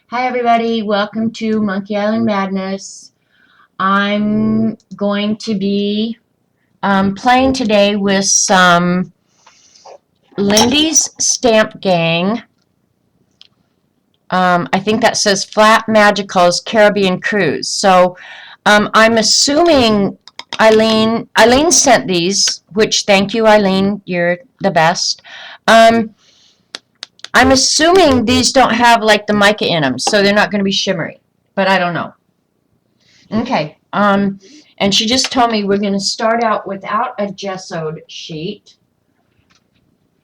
Hi everybody, welcome to Monkey Island Madness. I'm going to be playing today with some Lindy's Stamp Gang. I think that says Flat Magicals Caribbean Cruise. So I'm assuming Eileen sent these, which thank you Eileen, you're the best. I'm assuming these don't have like the mica in them, so they're not going to be shimmery, but I don't know. Okay, and she just told me we're going to start out without a gessoed sheet,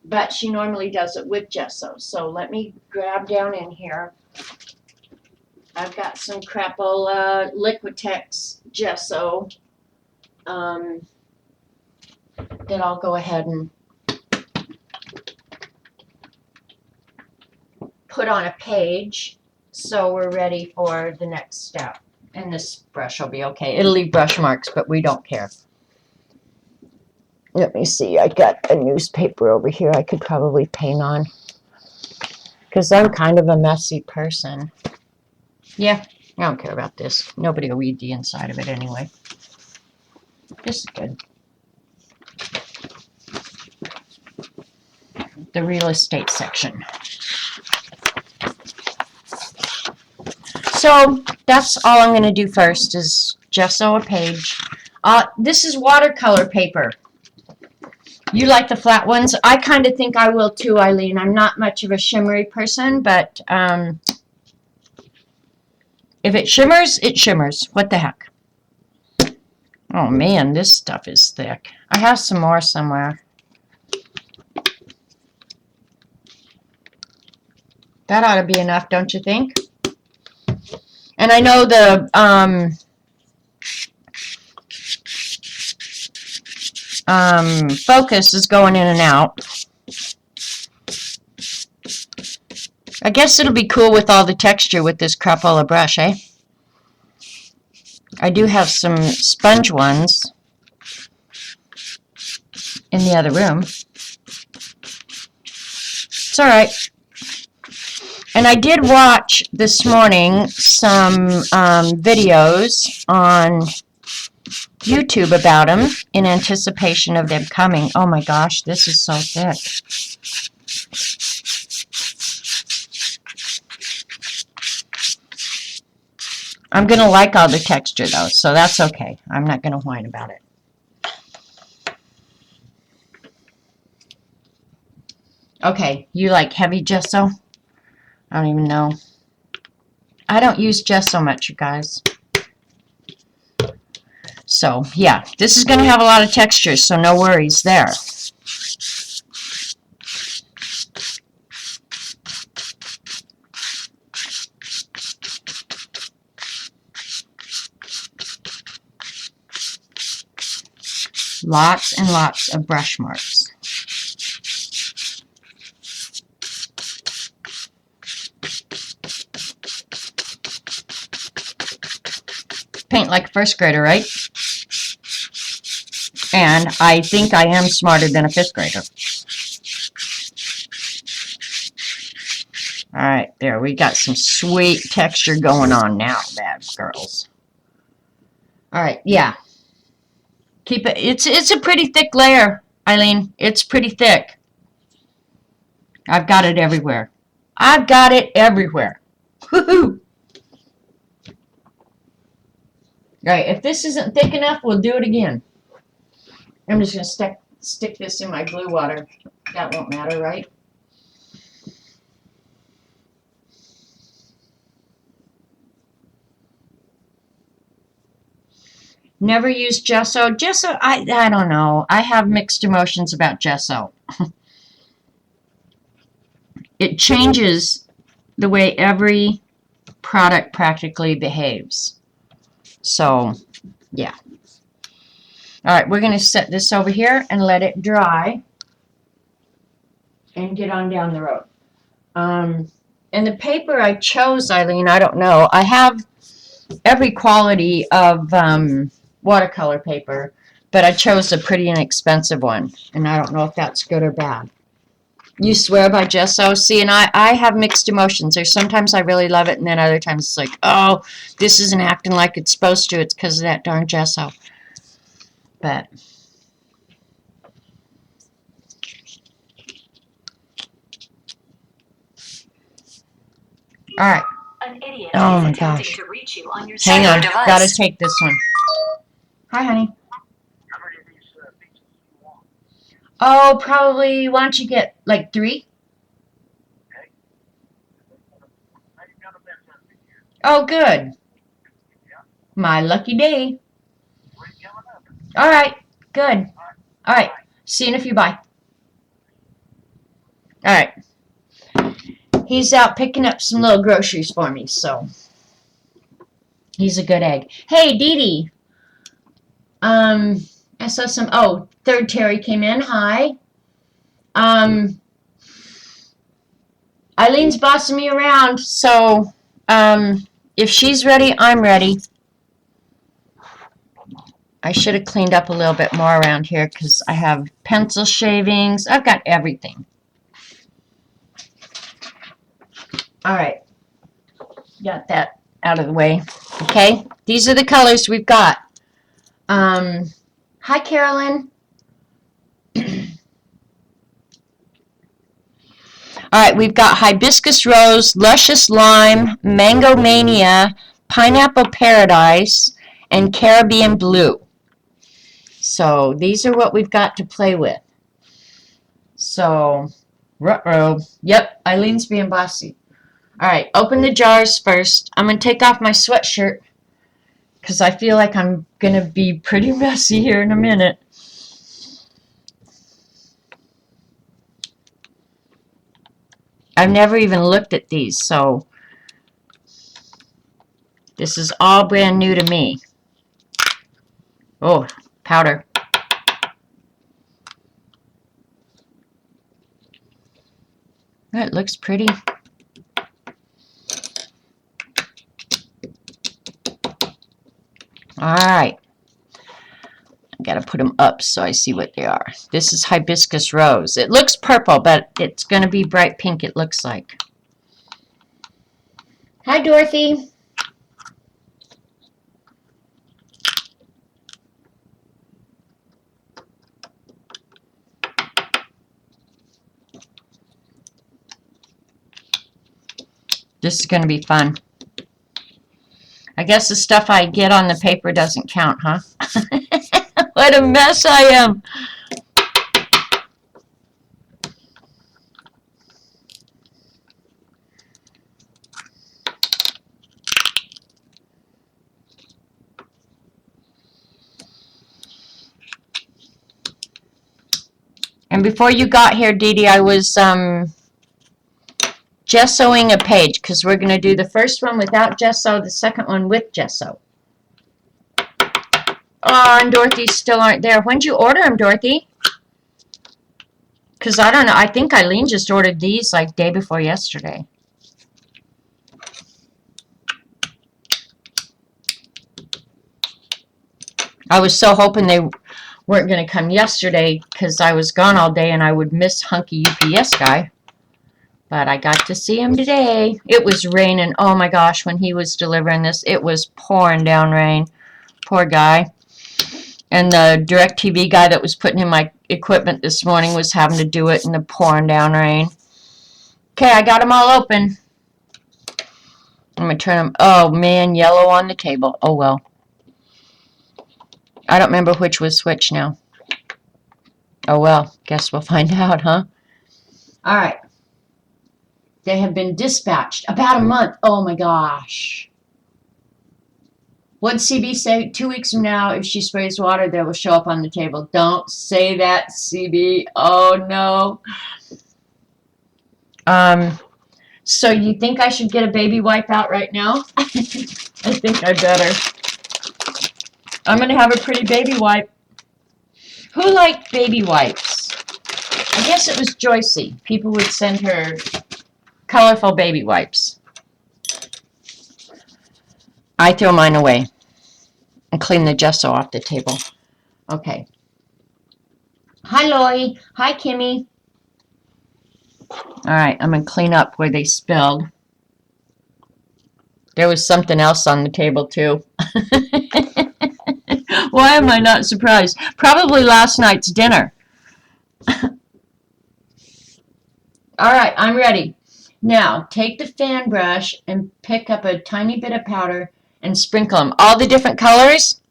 but she normally does it with gesso. So let me grab down in here. I've got some Crapola Liquitex gesso that I'll go ahead and put on a page so we're ready for the next step. And this brush will be okay. It'll leave brush marks, but we don't care. Let me see. I got a newspaper over here I could probably paint on, because I'm kind of a messy person. Yeah, I don't care about this. Nobody will read the inside of it anyway. This is good. The real estate section. So that's all I'm going to do first is gesso a page. This is watercolor paper. You like the flat ones? I kind of think I will too, Eileen. I'm not much of a shimmery person, but if it shimmers, it shimmers. What the heck? Oh man, this stuff is thick. I have some more somewhere. That ought to be enough, don't you think? And I know the focus is going in and out. I guess it'll be cool with all the texture with this Crapola brush, eh? I do have some sponge ones in the other room. It's alright. And I did watch this morning some videos on YouTube about them in anticipation of them coming. Oh my gosh, this is so thick. I'm going to like all the texture though, so that's okay. I'm not going to whine about it. Okay, you like heavy gesso? I don't even know. I don't use gesso much, you guys. So, yeah, this is going to have a lot of texture, so no worries there. Lots and lots of brush marks. Paint like a first grader, right? And I think I am smarter than a fifth grader. Alright, there, we got some sweet texture going on now, bad girls. Alright, yeah. Keep it, it's a pretty thick layer, Eileen. It's pretty thick. I've got it everywhere. I've got it everywhere. Woohoo! Alright, if this isn't thick enough, we'll do it again. I'm just going to stick this in my glue water. That won't matter, right? Never use gesso. Gesso, I don't know. I have mixed emotions about gesso. It changes the way every product practically behaves. So, yeah. Alright, we're going to set this over here and let it dry and get on down the road. And the paper I chose, Eileen, I don't know. I have every quality of watercolor paper, but I chose a pretty inexpensive one, and I don't know if that's good or bad. You swear by gesso? See, and I have mixed emotions. There's sometimes I really love it, and then other times it's like, oh, this isn't acting like it's supposed to. It's because of that darn gesso. But all right. Oh my gosh. Hang on. Gotta take this one. Hi, honey. Oh, probably, why don't you get like 3? Oh, good. My lucky day. All right, good. All right, see you in a few. Bye. All right. He's out picking up some little groceries for me, so he's a good egg. Hey, Dee Dee. I saw some. Oh, third Terry came in. Hi. Eileen's bossing me around, so if she's ready, I'm ready. I should have cleaned up a little bit more around here because I have pencil shavings. I've got everything. All right. Got that out of the way. Okay. These are the colors we've got. Hi, Carolyn. All right. We've got Hibiscus Rose, Luscious Lime, Mango Mania, Pineapple Paradise, and Caribbean Blue. So these are what we've got to play with. So, ruh-roh. Yep, Eileen's being bossy. All right, open the jars first. I'm going to take off my sweatshirt because I feel like I'm going to be pretty messy here in a minute. I've never even looked at these, so this is all brand new to me. Oh, powder. It looks pretty. All right. I got to put them up so I see what they are. This is Hibiscus Rose. It looks purple, but it's going to be bright pink, it looks like. Hi, Dorothy. This is going to be fun. I guess the stuff I get on the paper doesn't count, huh? What a mess I am. And before you got here, Dee Dee, I was gessoing a page because we're going to do the first one without gesso, the second one with gesso. Oh, and Dorothy's still aren't there. When did you order them, Dorothy? Because I don't know. I think Eileen just ordered these like day before yesterday. I was so hoping they weren't going to come yesterday because I was gone all day and I would miss Hunky UPS guy. But I got to see him today. It was raining. Oh my gosh, when he was delivering this, it was pouring down rain. Poor guy. And the DirecTV guy that was putting in my equipment this morning was having to do it in the pouring down rain. Okay, I got them all open. I'm going to turn them. Oh man, yellow on the table. Oh well. I don't remember which was which now. Oh well, guess we'll find out, huh? All right. They have been dispatched. About a month. Oh my gosh. What did CB say? 2 weeks from now, if she sprays water, they will show up on the table. Don't say that, CB. Oh no. So you think I should get a baby wipe out right now? I think I better. I'm going to have a pretty baby wipe. Who liked baby wipes? I guess it was Joycey. People would send her colorful baby wipes. I throw mine away and clean the gesso off the table. Okay. Hi, Lori. Hi, Kimmy. Alright, I'm going to clean up where they spilled. There was something else on the table too. Why am I not surprised? Probably last night's dinner. Alright, I'm ready. Now, take the fan brush and pick up a tiny bit of powder and sprinkle them. All the different colors?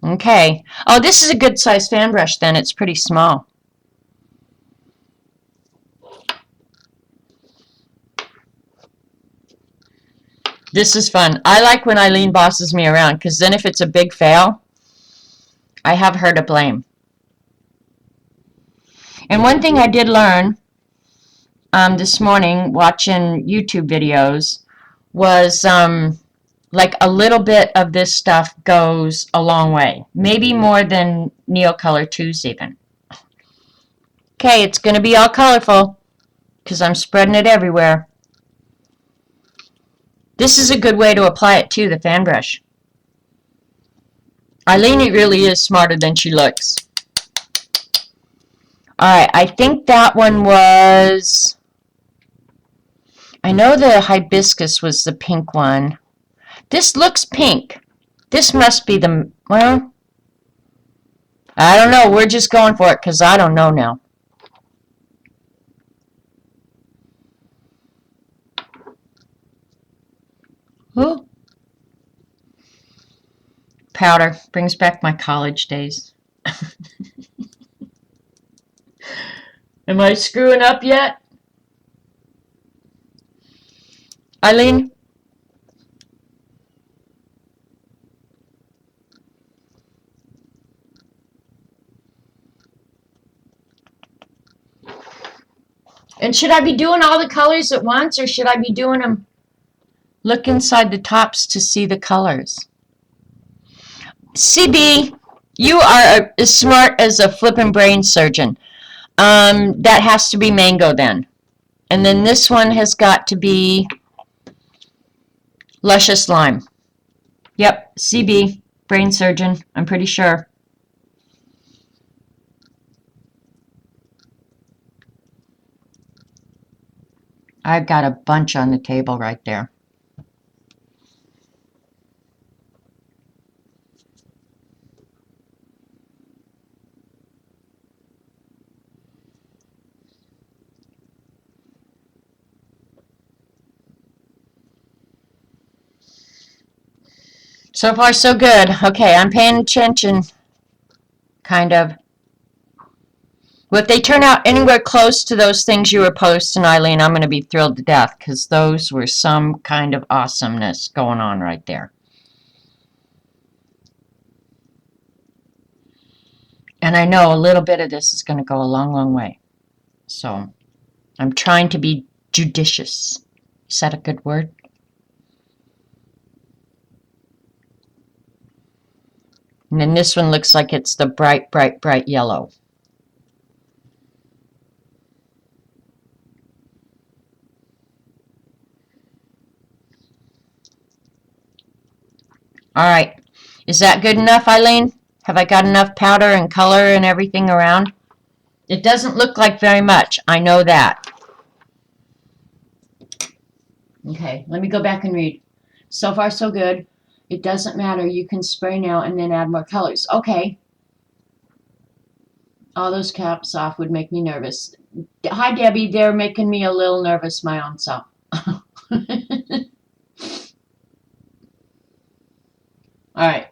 Okay. Oh, this is a good size fan brush then. It's pretty small. This is fun. I like when Eileen bosses me around, because then if it's a big fail, I have her to blame. And one thing I did learn this morning watching YouTube videos was like a little bit of this stuff goes a long way. Maybe more than Neocolor 2s even. Okay, it's going to be all colorful because I'm spreading it everywhere. This is a good way to apply it too, the fan brush. Eileen really is smarter than she looks. Alright, I think that one was... I know the hibiscus was the pink one. This looks pink. This must be the... Well, I don't know. We're just going for it because I don't know now. Ooh. Powder brings back my college days. Am I screwing up yet? Eileen? And should I be doing all the colors at once, or should I be doing them? Look inside the tops to see the colors. CB, you are as smart as a flippin' brain surgeon. That has to be mango then. And then this one has got to be luscious lime. Yep, CB, brain surgeon, I'm pretty sure. I've got a bunch on the table right there. So far, so good. Okay, I'm paying attention, kind of. Well, if they turn out anywhere close to those things you were posting, Eileen, I'm going to be thrilled to death, because those were some kind of awesomeness going on right there. And I know a little bit of this is going to go a long, long way. So I'm trying to be judicious. Is that a good word? And then this one looks like it's the bright, bright, bright yellow. All right. Is that good enough, Eileen? Have I got enough powder and color and everything around? It doesn't look like very much. I know that. Okay, let me go back and read. So far, so good. It doesn't matter. You can spray now and then add more colors. Okay. All those caps off would make me nervous. Hi, Debbie. They're making me a little nervous my own self. All right.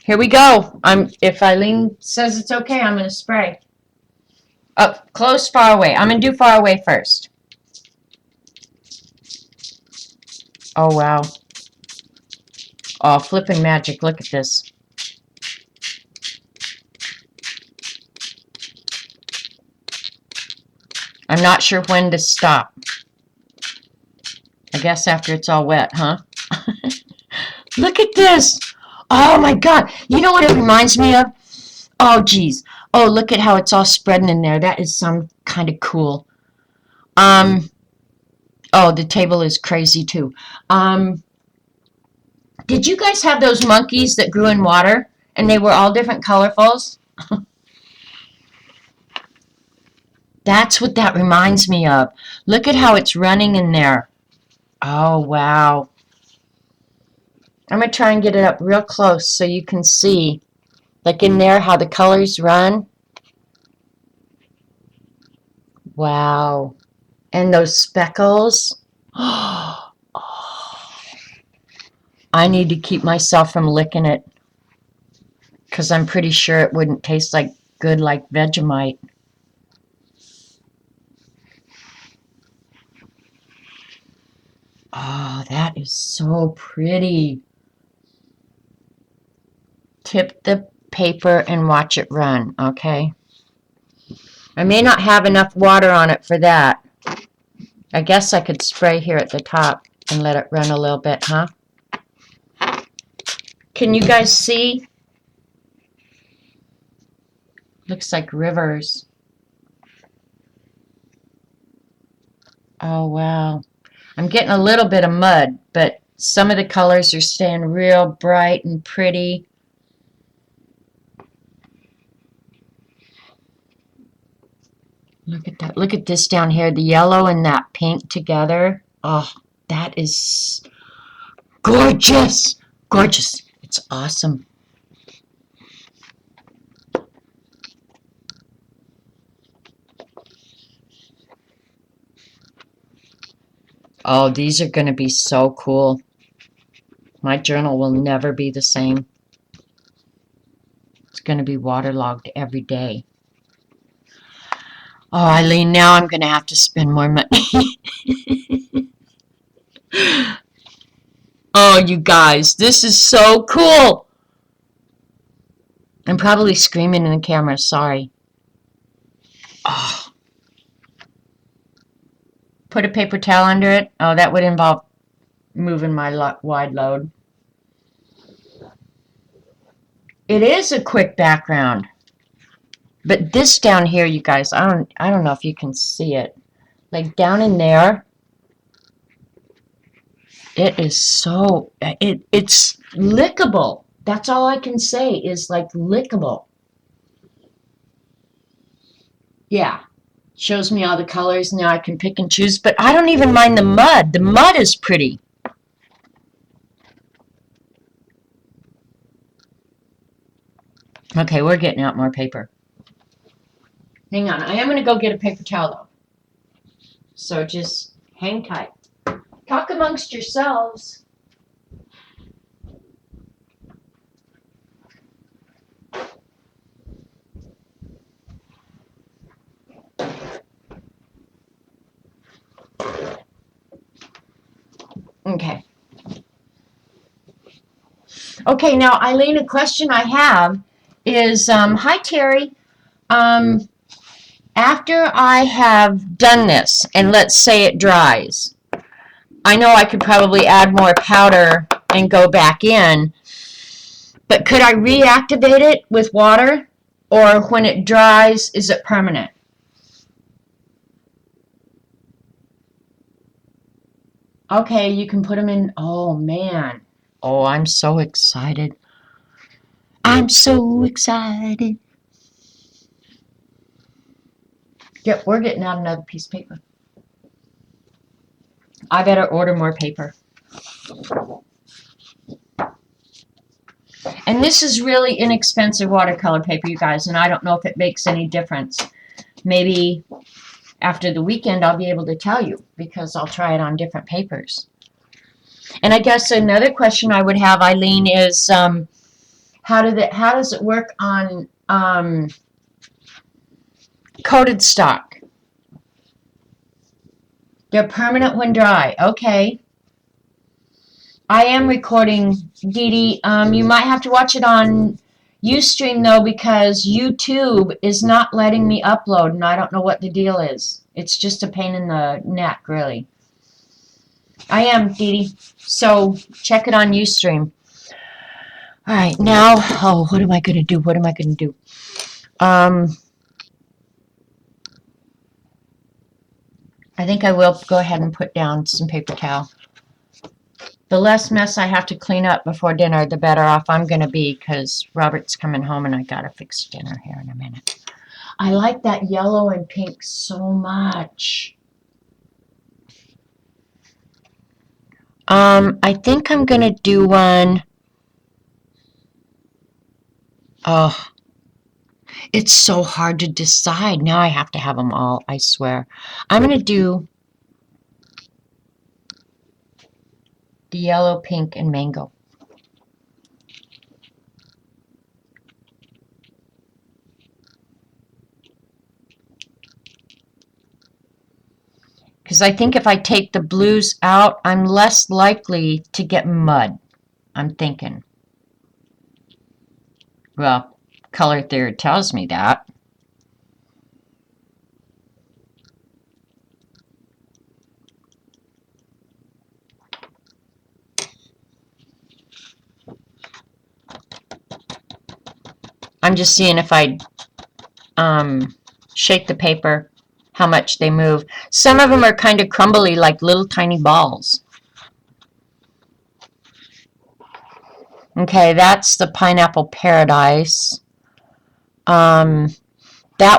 Here we go. If Eileen says it's okay, I'm going to spray. Up close, far away. I'm going to do far away first. Oh, wow. Oh, flipping magic. Look at this. I'm not sure when to stop. I guess after it's all wet, huh? Look at this. Oh, my God. You know what it reminds me of? Oh, geez. Oh, look at how it's all spreading in there. That is some kind of cool. Oh, the table is crazy, too. Did you guys have those monkeys that grew in water? And they were all different colorfuls? That's what that reminds me of. Look at how it's running in there. Oh, wow. I'm going to try and get it up real close so you can see, like in there, how the colors run. Wow. And those speckles. Oh, I need to keep myself from licking it because I'm pretty sure it wouldn't taste like good like Vegemite. Oh, that is so pretty. Tip the paper and watch it run, okay? I may not have enough water on it for that. I guess I could spray here at the top and let it run a little bit, huh? Can you guys see? Looks like rivers. Oh, wow. I'm getting a little bit of mud, but some of the colors are staying real bright and pretty. Look at that. Look at this down here. The yellow and that pink together. Oh, that is gorgeous. Gorgeous. It's awesome. Oh, these are going to be so cool. My journal will never be the same. It's going to be waterlogged every day. Oh, Eileen, now I'm going to have to spend more money. Oh, you guys, this is so cool. I'm probably screaming in the camera. Sorry. Oh. Put a paper towel under it. Oh, that would involve moving my wide load. It is a quick background. But this down here, you guys, I don't know if you can see it. Like down in there, it is so, it's lickable. That's all I can say is like lickable. Yeah. Shows me all the colors. Now I can pick and choose. But I don't even mind the mud. The mud is pretty. Okay, we're getting out more paper. Hang on. I am going to go get a paper towel, though. So just hang tight. Talk amongst yourselves. Okay. Okay, now, Eileen, a question I have is, hi, Terry. After I have done this, and let's say it dries, I know I could probably add more powder and go back in, but could I reactivate it with water? Or when it dries, is it permanent? Okay, you can put them in. Oh, man. Oh, I'm so excited. I'm so excited. Yep, we're getting out another piece of paper. I better order more paper. And this is really inexpensive watercolor paper, you guys, and I don't know if it makes any difference. Maybe after the weekend I'll be able to tell you because I'll try it on different papers. And I guess another question I would have, Eileen, is how does it work on coated stock? They're permanent when dry. Okay. I am recording, Dee Dee. You might have to watch it on Ustream, though, because YouTube is not letting me upload, and I don't know what the deal is. It's just a pain in the neck, really. I am, Dee Dee. So check it on Ustream. All right, now, oh, what am I going to do? What am I going to do? I think I will go ahead and put down some paper towel. The less mess I have to clean up before dinner, the better off I'm going to be, because Robert's coming home and I got to fix dinner here in a minute. I like that yellow and pink so much. I think I'm going to do one. Oh, it's so hard to decide. Now I have to have them all, I swear. I'm going to do the yellow, pink, and mango. Because I think if I take the blues out, I'm less likely to get mud. I'm thinking. Well, color theory tells me that. I'm just seeing if I shake the paper, how much they move. Some of them are kind of crumbly, like little tiny balls. Okay, that's the Pineapple Paradise. That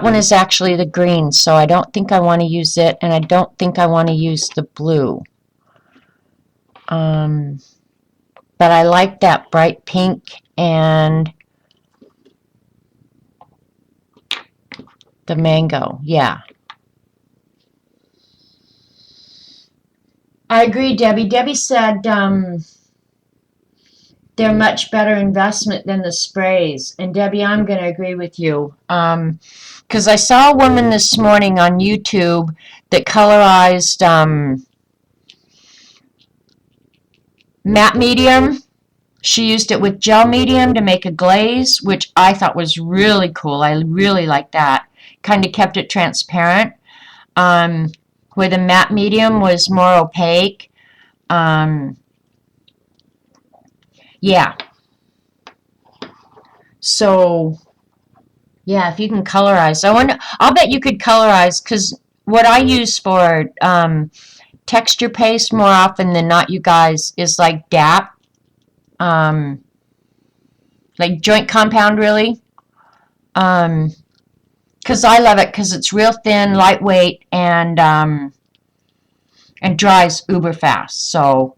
one is actually the green, so I don't think I want to use it, and I don't think I want to use the blue. But I like that bright pink and the mango. Yeah. I agree, Debbie. Debbie said they're much better investment than the sprays. And Debbie, I'm going to agree with you. Because I saw a woman this morning on YouTube that colorized matte medium. She used it with gel medium to make a glaze, which I thought was really cool. I really like that. Kind of kept it transparent. Where the matte medium was more opaque. Yeah. So, yeah, if you can colorize. I'll bet you could colorize, because what I use for texture paste more often than not, you guys, is like DAP. Like joint compound, really. Because I love it because it's real thin, lightweight, and dries uber fast. So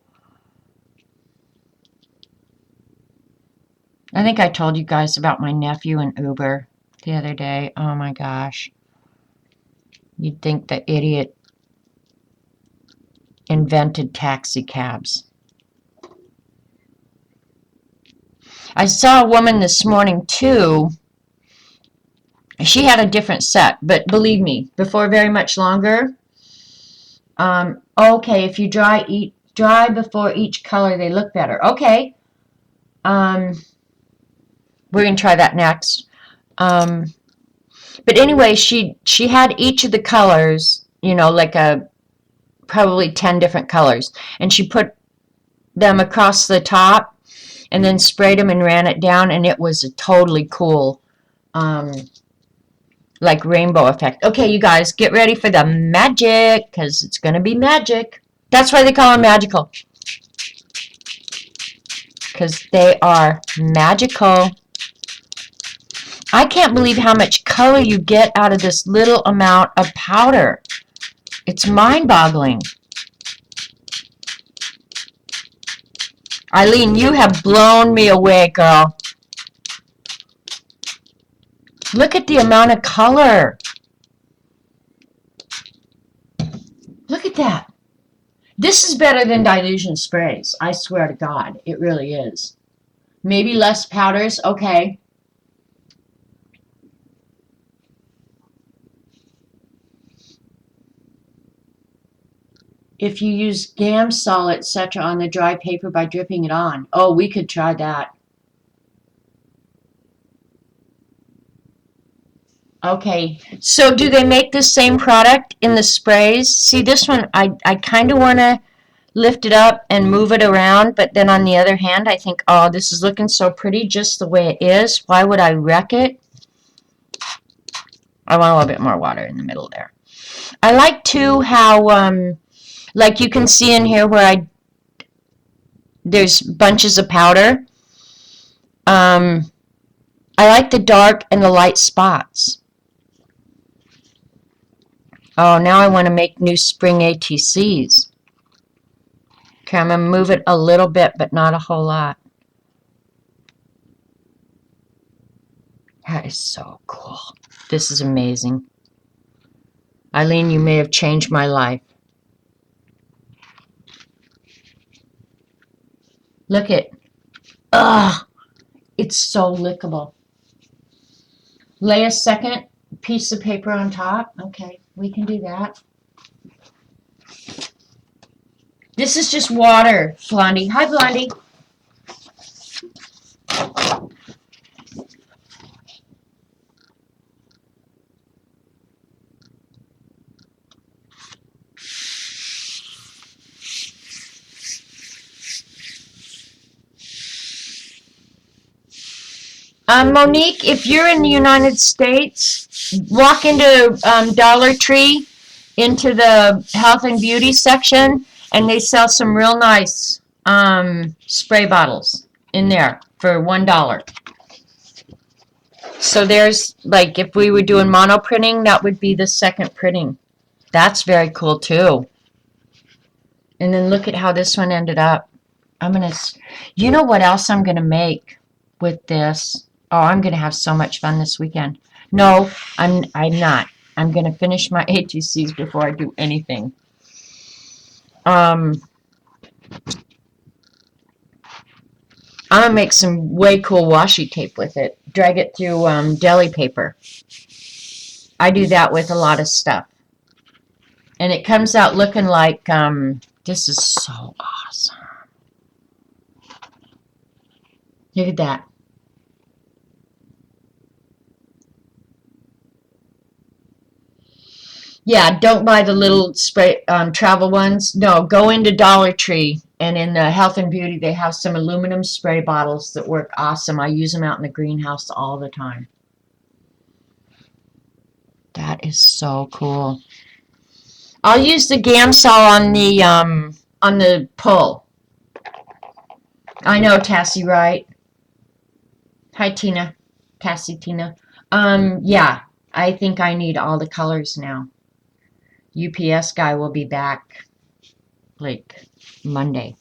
I think I told you guys about my nephew and Uber the other day. Oh my gosh. You'd think the idiot invented taxi cabs. I saw a woman this morning too. She had a different set, but believe me, before very much longer. Okay, if you dry before each color, they look better. Okay. We're gonna try that next. But anyway, she had each of the colors, like probably 10 different colors, and she put them across the top and then sprayed them and ran it down, and it was a totally cool like rainbow effect. Okay, you guys, get ready for the magic, because it's gonna be magic. That's why they call them magical, because they are magical. I can't believe how much color you get out of this little amount of powder. It's mind-boggling. Eileen, you have blown me away, girl. Look at the amount of color. Look at that. This is better than dilution sprays. I swear to God, it really is. Maybe less powders, okay. If you use Gamsol, etc. on the dry paper by dripping it on. Oh, we could try that. Okay, so do they make the same product in the sprays? See, this one, I kind of want to lift it up and move it around, but then on the other hand, I think, oh, this is looking so pretty just the way it is. Why would I wreck it? I want a little bit more water in the middle there. I like, too, how, like you can see in here where there's bunches of powder. I like the dark and the light spots. Oh, now I want to make new spring ATCs. Okay, I'm going to move it a little bit, but not a whole lot. That is so cool. This is amazing. Eileen, you may have changed my life. Look at, ugh, it's so lickable. Lay a second piece of paper on top. Okay, we can do that. This is just water, Blondie. Hi, Blondie. Monique, if you're in the United States, walk into Dollar Tree, into the health and beauty section, and they sell some real nice spray bottles in there for $1. So there's, like, if we were doing mono printing, that would be the second printing. That's very cool, too. And then look at how this one ended up. I'm going to, you know what else I'm going to make with this? Oh, I'm going to have so much fun this weekend. No, I'm not. I'm going to finish my ATCs before I do anything. I'm going to make some way cool washi tape with it. Drag it through deli paper. I do that with a lot of stuff. And it comes out looking like, this is so awesome. Look at that. Yeah, don't buy the little spray travel ones. No, go into Dollar Tree, and in the health and beauty, they have some aluminum spray bottles that work awesome. I use them out in the greenhouse all the time. That is so cool. I'll use the Gamsol on the pull. I know, Tassie, right? Hi, Tina. Tassie, Tina. Yeah, I think I need all the colors now. UPS guy will be back like Monday.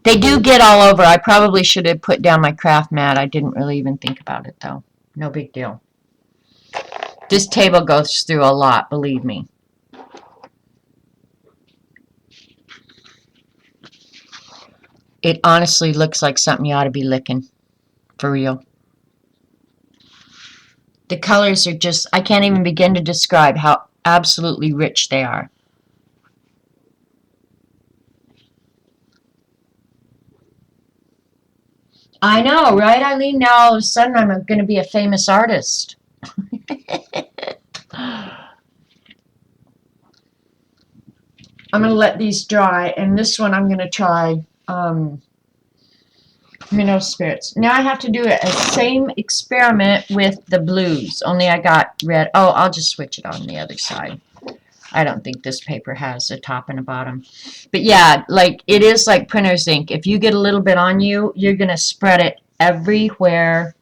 They do get all over. I probably should have put down my craft mat. I didn't really even think about it, though. No big deal. This table goes through a lot, believe me. It honestly looks like something you ought to be licking. For real. The colors are just, I can't even begin to describe how absolutely rich they are. I know, right, Eileen? Now all of a sudden I'm going to be a famous artist. I'm going to let these dry, and this one I'm going to try Minnow Spirits. Now I have to do a same experiment with the blues, only I got red. Oh, I'll just switch it on the other side. I don't think this paper has a top and a bottom. But yeah, like it is like printer's ink. If you get a little bit on you, you're going to spread it everywhere.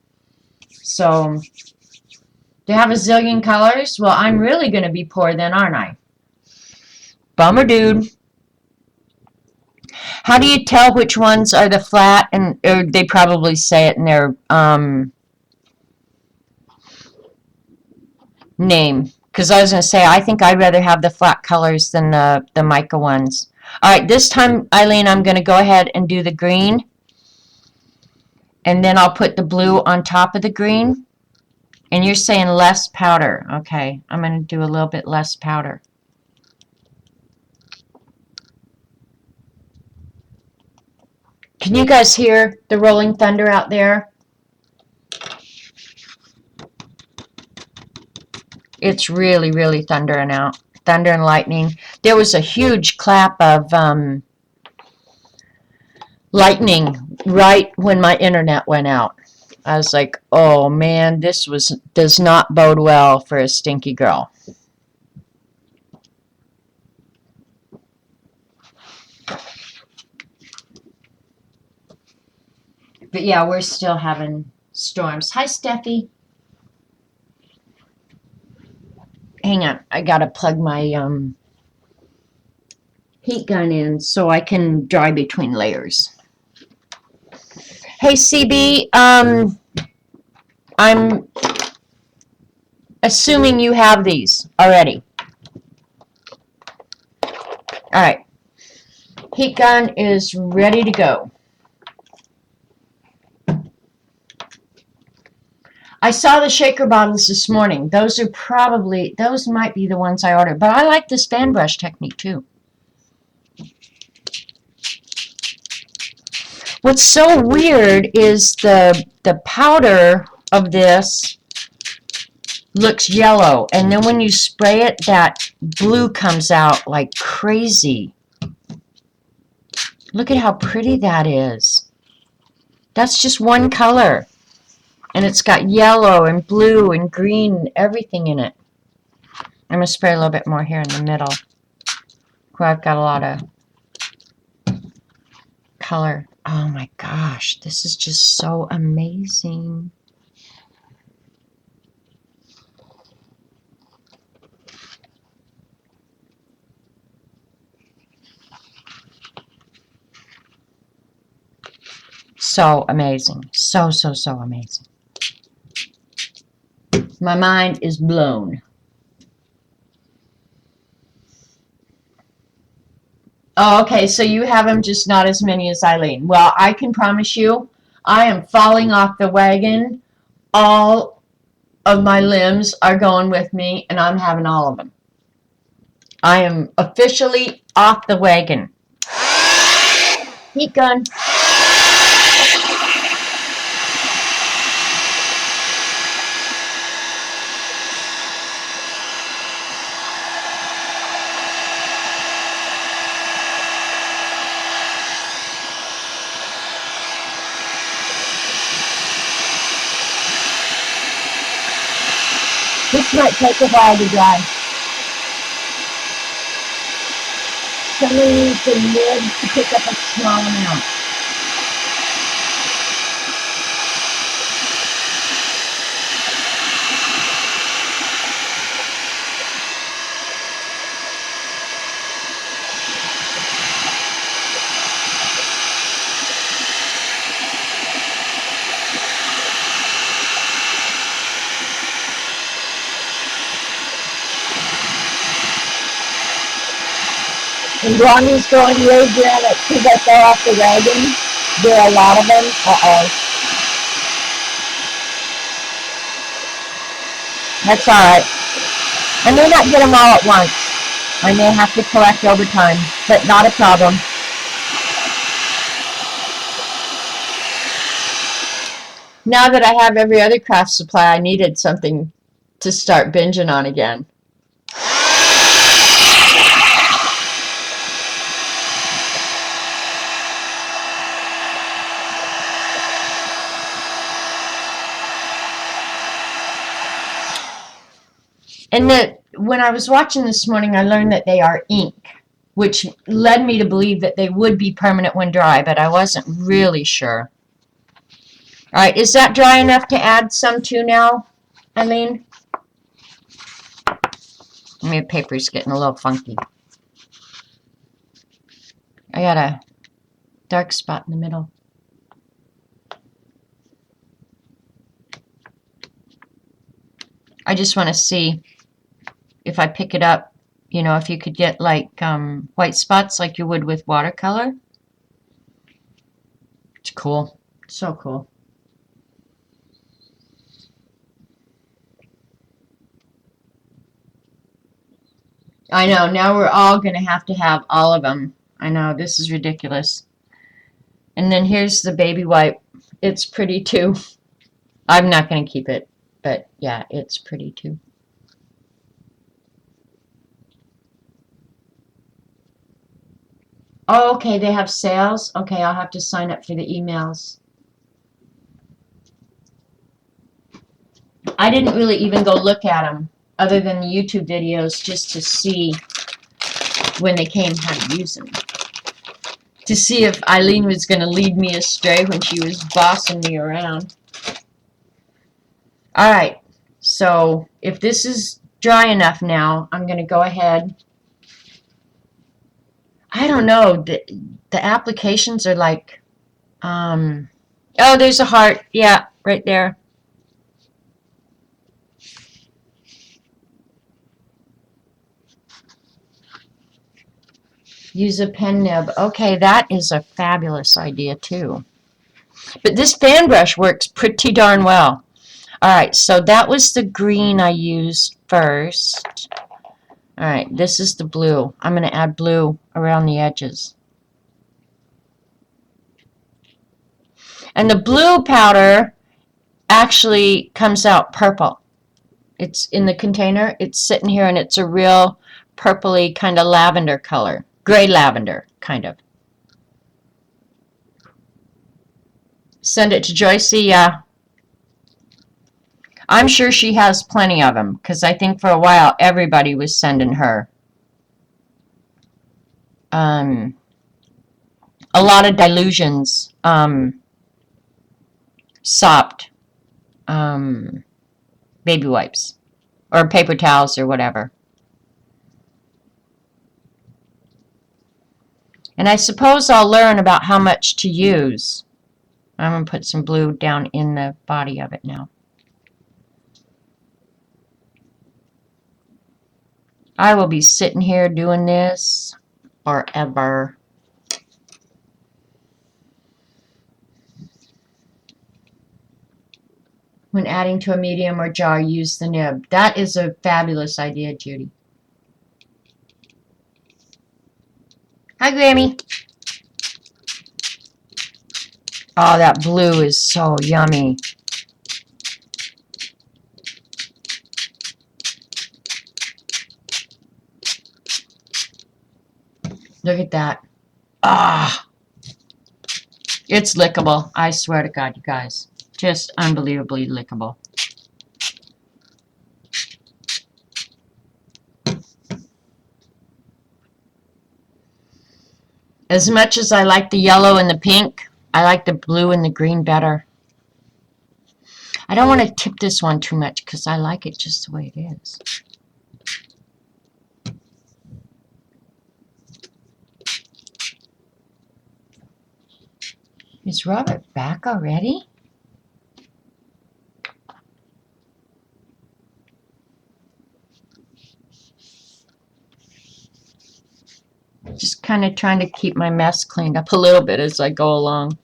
So, do you have a zillion colors? Well, I'm really going to be poor then, aren't I? Bummer, dude. How do you tell which ones are the flat? And or they probably say it in their name. Because I was going to say, I think I'd rather have the flat colors than the mica ones. All right, this time, Eileen, I'm going to go ahead and do the green. And then I'll put the blue on top of the green. And you're saying less powder. Okay, I'm going to do a little bit less powder. Can you guys hear the rolling thunder out there? It's really, really thundering out. Thunder and lightning. There was a huge clap of lightning right when my internet went out. I was like, oh man, this does not bode well for a stinky girl. But yeah, we're still having storms. Hi, Steffi. Hang on, I gotta plug my heat gun in so I can dry between layers. Hey, CB, I'm assuming you have these already. All right, heat gun is ready to go. I saw the shaker bottles this morning. Those might be the ones I ordered, but I like this fan brush technique too. What's so weird is the powder of this looks yellow, and then when you spray it, that blue comes out like crazy. Look at how pretty that is. That's just one color, and it's got yellow and blue and green and everything in it. I'm going to spray a little bit more here in the middle where I've got a lot of color. Oh my gosh, this is just so amazing. So amazing. So amazing. My mind is blown. Oh, okay, so you have them, just not as many as Eileen. Well, I can promise you, I am falling off the wagon. All of my limbs are going with me, and I'm having all of them. I am officially off the wagon. Heat gun. This might take a while to dry. Someone needs a lid to pick up a small amount. And Ronnie's going way down it because I fell off the wagon. There are a lot of them. Uh-oh. That's alright. I may not get them all at once. I may have to collect over time, but not a problem. Now that I have every other craft supply, I needed something to start binging on again. And when I was watching this morning, I learned that they are ink, which led me to believe that they would be permanent when dry, but I wasn't really sure. All right, is that dry enough to add some to now, Eileen? My paper's getting a little funky. I got a dark spot in the middle. I just want to see if I pick it up, you know, if you could get like white spots like you would with watercolor. It's cool. So cool. I know, now we're all going to have all of them. I know, this is ridiculous. And then here's the baby wipe. It's pretty too. I'm not going to keep it, but yeah, it's pretty too. Oh, okay, they have sales? Okay, I'll have to sign up for the emails. I didn't really even go look at them other than the YouTube videos just to see when they came how to use them. to see if Eileen was going to lead me astray when she was bossing me around. All right, so if this is dry enough now, I'm going to go ahead. I don't know, the applications are like, oh, there's a heart. Yeah, right there. Use a pen nib. Okay, that is a fabulous idea too. But this fan brush works pretty darn well. Alright, so that was the green I used first. Alright, this is the blue. I'm going to add blue around the edges. And the blue powder actually comes out purple. It's in the container. It's sitting here and it's a real purpley kind of lavender color. Gray lavender, kind of. Send it to Joycey, yeah. I'm sure she has plenty of them, because I think for a while everybody was sending her a lot of Dilutions, sopped baby wipes, or paper towels, or whatever. And I suppose I'll learn about how much to use. I'm going to put some blue down in the body of it now. I will be sitting here doing this forever. When adding to a medium or jar, use the nib. That is a fabulous idea, Judy. Hi, Grammy. Oh, that blue is so yummy. Look at that. Ah, it's lickable. I swear to God, you guys. Just unbelievably lickable. As much as I like the yellow and the pink, I like the blue and the green better. I don't want to tip this one too much because I like it just the way it is. Is Robert back already? Just kind of trying to keep my mess cleaned up a little bit as I go along.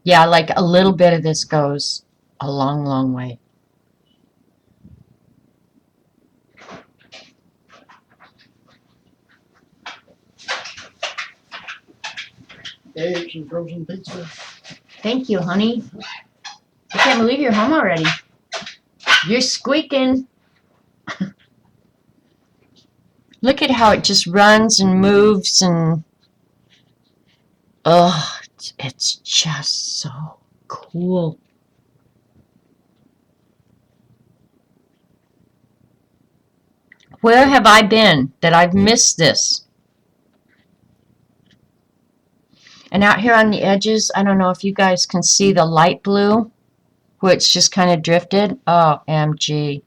Yeah, like a little bit of this goes a long, long way. Eggs and frozen pizza. Thank you, honey. I can't believe you're home already. You're squeaking. Look at how it just runs and moves and... Oh, it's just so cool. Where have I been that I've missed this? And out here on the edges, I don't know if you guys can see the light blue, where it's just kind of drifted. Oh, MG.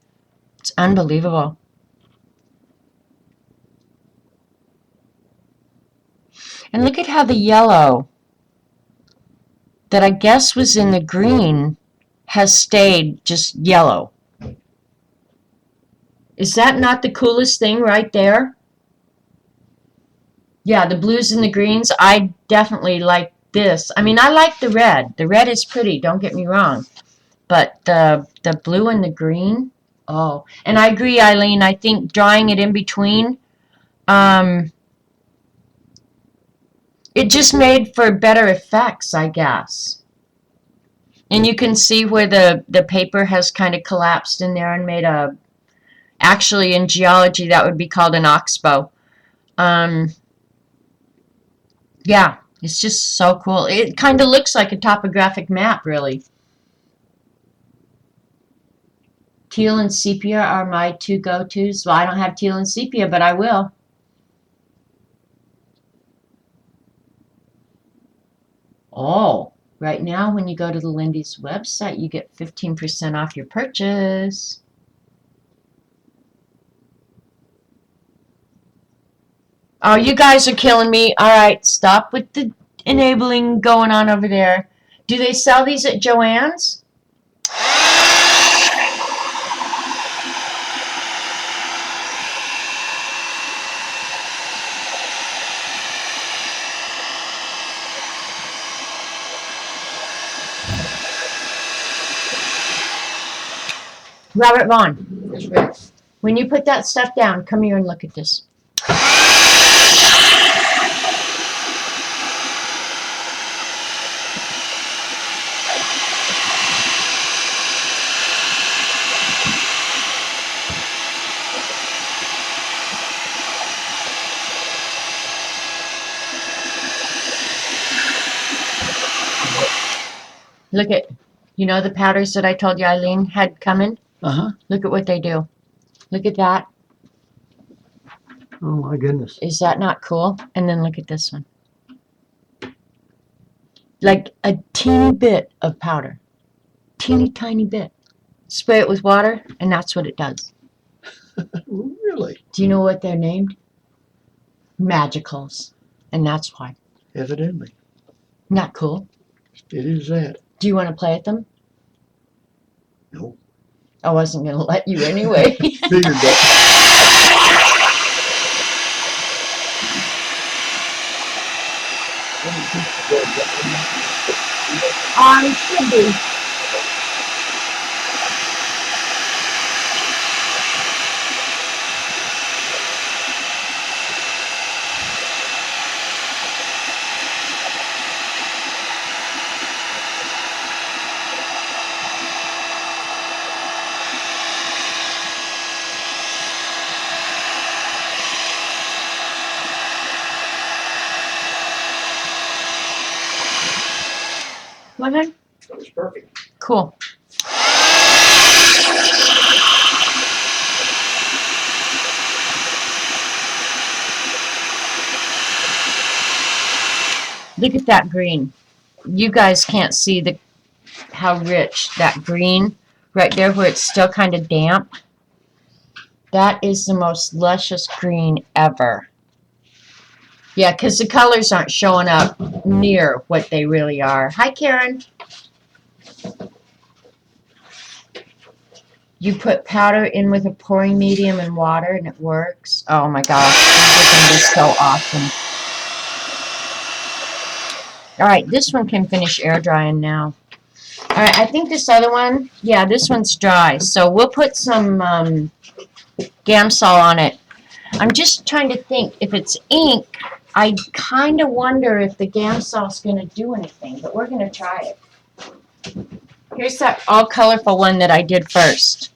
It's unbelievable. And look at how the yellow that I guess was in the green has stayed just yellow. Is that not the coolest thing right there? Yeah, the blues and the greens, I definitely like this. I mean, I like the red. The red is pretty, don't get me wrong. But the blue and the green, oh. And I agree, Eileen, I think drawing it in between, it just made for better effects, I guess. And you can see where the paper has kind of collapsed in there and made a, actually in geology that would be called an oxbow. Yeah, it's just so cool. It kind of looks like a topographic map, really. Teal and sepia are my two go-tos. Well, I don't have teal and sepia, but I will. Oh, right now when you go to the Lindy's website, you get 15% off your purchase. Oh, you guys are killing me. All right, stop with the enabling going on over there. Do they sell these at Joann's? Robert Vaughn, Yes, ma'am. when you put that stuff down, come here and look at this. Look at, you know the powders that I told you Eileen had coming? Uh-huh. Look at what they do. Look at that. Oh, my goodness. Is that not cool? And then look at this one. Like a teeny bit of powder. Teeny tiny bit. Spray it with water, and that's what it does. Really? Do you know what they're named? Magicals. And that's why. Evidently. Not cool. It is that. Do you want to play at them? No. I wasn't going to let you anyway. Figured that. Should be. What? That was perfect. Cool. Look at that green. You guys can't see how rich that green right there where it's still kind of damp. That is the most luscious green ever. Yeah, because the colors aren't showing up near what they really are. Hi, Karen. You put powder in with a pouring medium and water and it works. Oh my gosh, these are going to be so awesome. Alright, this one can finish air drying now. Alright, I think this other one, yeah, this one's dry. So we'll put some Gamsol on it. I'm just trying to think, if it's ink, I kind of wonder if the Gamsol's going to do anything, but we're going to try it. Here's that all colorful one that I did first.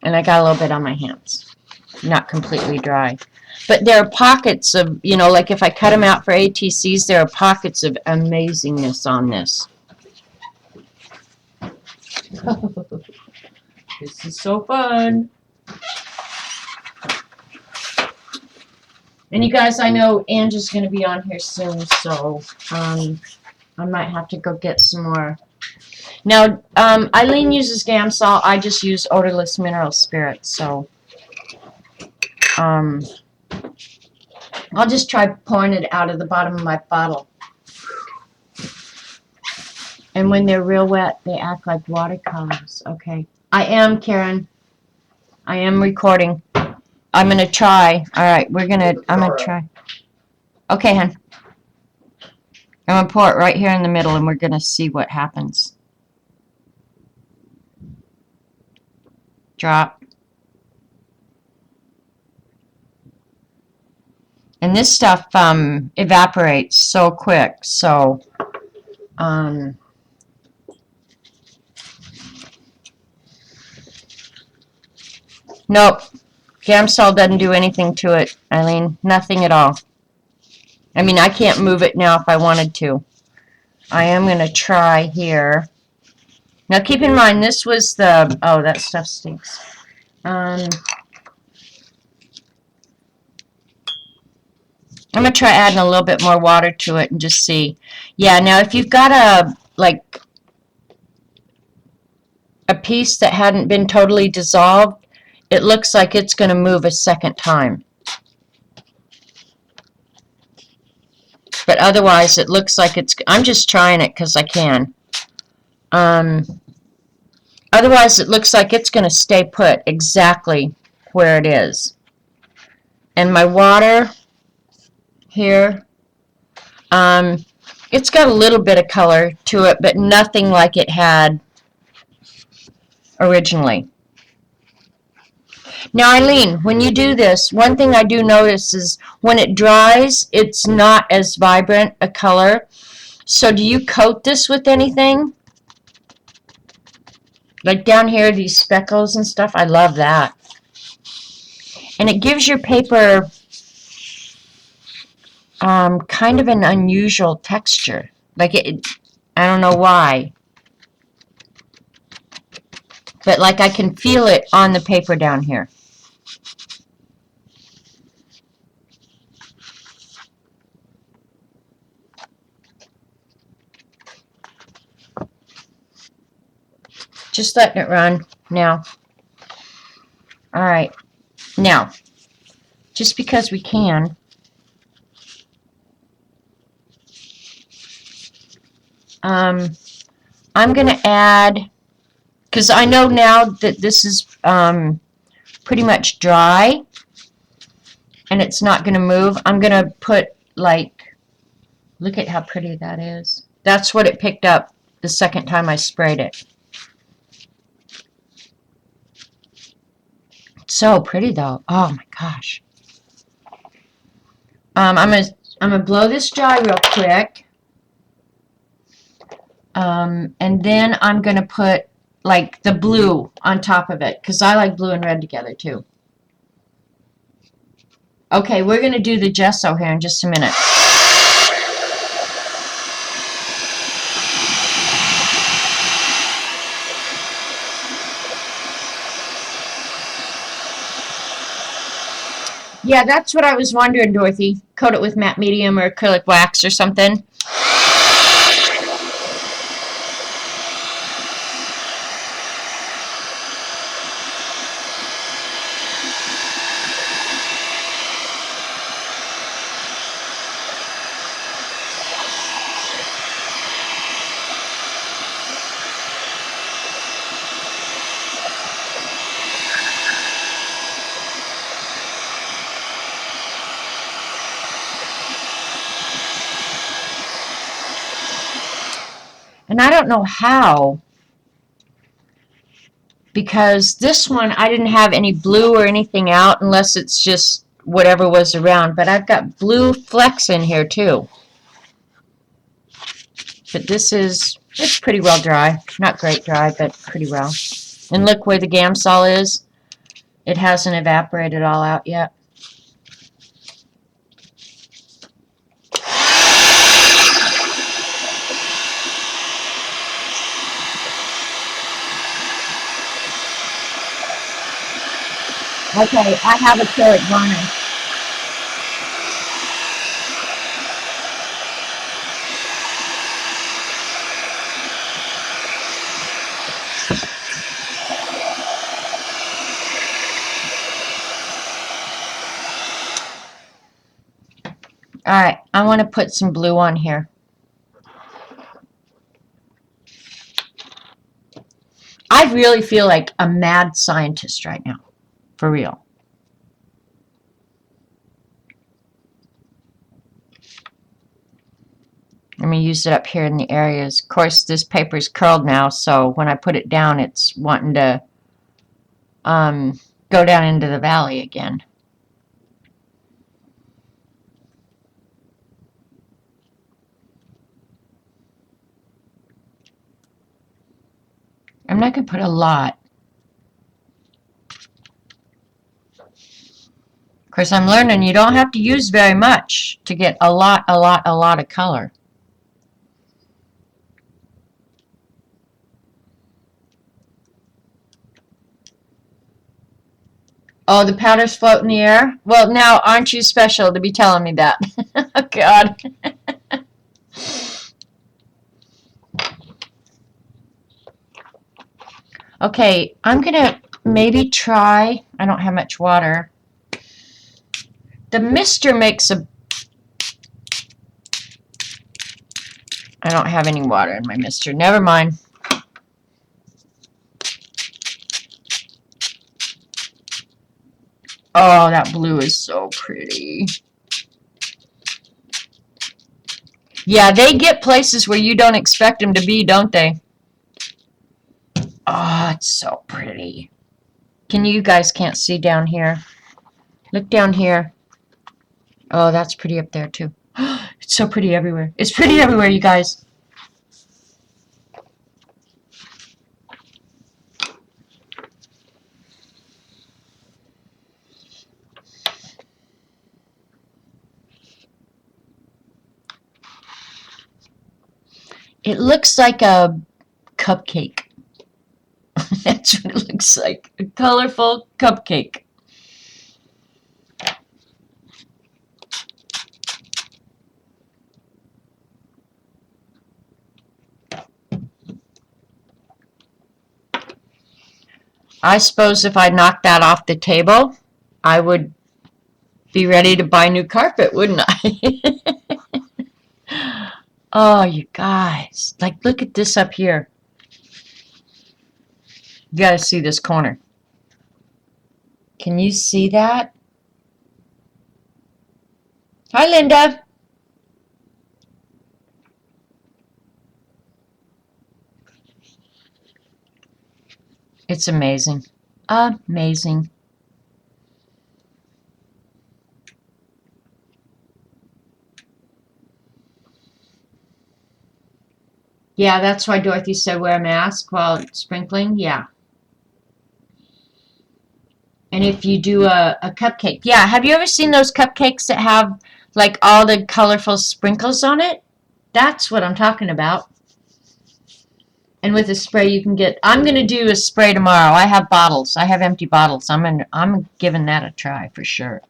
And I got a little bit on my hands. Not completely dry. But there are pockets of, you know, like if I cut them out for ATCs, there are pockets of amazingness on this. This is so fun. And you guys, I know Angie's going to be on here soon, so I might have to go get some more. Now, Eileen uses Gamsol. I just use odorless mineral spirits, so I'll just try pouring it out of the bottom of my bottle. And when they're real wet, they act like watercolors. Okay. I am, Karen. I am recording. I'm going to try. All right, I'm going to try. Okay, hon. I'm going to pour it right here in the middle, and we're going to see what happens. Drop. And this stuff evaporates so quick, so nope. Gamsol doesn't do anything to it, Eileen. Nothing at all. I mean, I can't move it now if I wanted to. I am going to try here. Now keep in mind, this was the, oh, that stuff stinks. I'm going to try adding a little bit more water to it and just see. Yeah, now if you've got a piece that hadn't been totally dissolved, it looks like it's going to move a second time. But otherwise, it looks like it's, I'm just trying it because I can. Otherwise, it looks like it's going to stay put exactly where it is. And my water here, it's got a little bit of color to it, but nothing like it had originally. Now, Eileen, when you do this, one thing I do notice is when it dries, it's not as vibrant a color. So do you coat this with anything? Like down here, these speckles and stuff, I love that. And it gives your paper kind of an unusual texture. Like I don't know why. But like I can feel it on the paper down here. Just letting it run now. Alright. Now, just because we can, I'm going to add, because I know now that this is pretty much dry and it's not going to move, I'm going to put like, look at how pretty that is. That's what it picked up the second time I sprayed it. It's so pretty though. Oh my gosh. I'm gonna blow this dry real quick. And then I'm gonna put like the blue on top of it because I like blue and red together too. Okay, we're gonna do the gesso here in just a minute. Yeah, that's what I was wondering, Dorothy. Coat it with matte medium or acrylic wax or something. And I don't know how, because this one I didn't have any blue or anything out unless it's just whatever was around, but I've got blue flecks in here too. But this is, it's pretty well dry. Not great dry, but pretty well. And look where the Gamsol is. It hasn't evaporated all out yet. Okay, I have acrylic varnish. Alright, I want to put some blue on here. I really feel like a mad scientist right now. For real. Let me use it up here in the areas. Of course, this paper's curled now, so when I put it down, it's wanting to go down into the valley again. I'm not going to put a lot. Of course, I'm learning you don't have to use very much to get a lot of color. Oh, the powder's float in the air? Well, now, aren't you special to be telling me that? Oh, God. Okay, I'm going to maybe try, I don't have much water. The mister makes a, I don't have any water in my mister. Never mind. Oh, that blue is so pretty. Yeah, they get places where you don't expect them to be, don't they? Oh, it's so pretty. You guys can't see down here. Look down here. Oh, that's pretty up there, too. It's so pretty everywhere. It's pretty everywhere, you guys. It looks like a cupcake. That's what it looks like. A colorful cupcake. I suppose if I knocked that off the table, I would be ready to buy new carpet, wouldn't I? Oh, you guys. Like, look at this up here. You gotta see this corner. Can you see that? Hi, Linda. It's amazing. Amazing. Yeah, that's why Dorothy said wear a mask while sprinkling. Yeah. And if you do a cupcake. Yeah, have you ever seen those cupcakes that have like all the colorful sprinkles on it? That's what I'm talking about. And with a spray you can get, I'm going to do a spray tomorrow. I have bottles. I have empty bottles. I'm giving that a try for sure.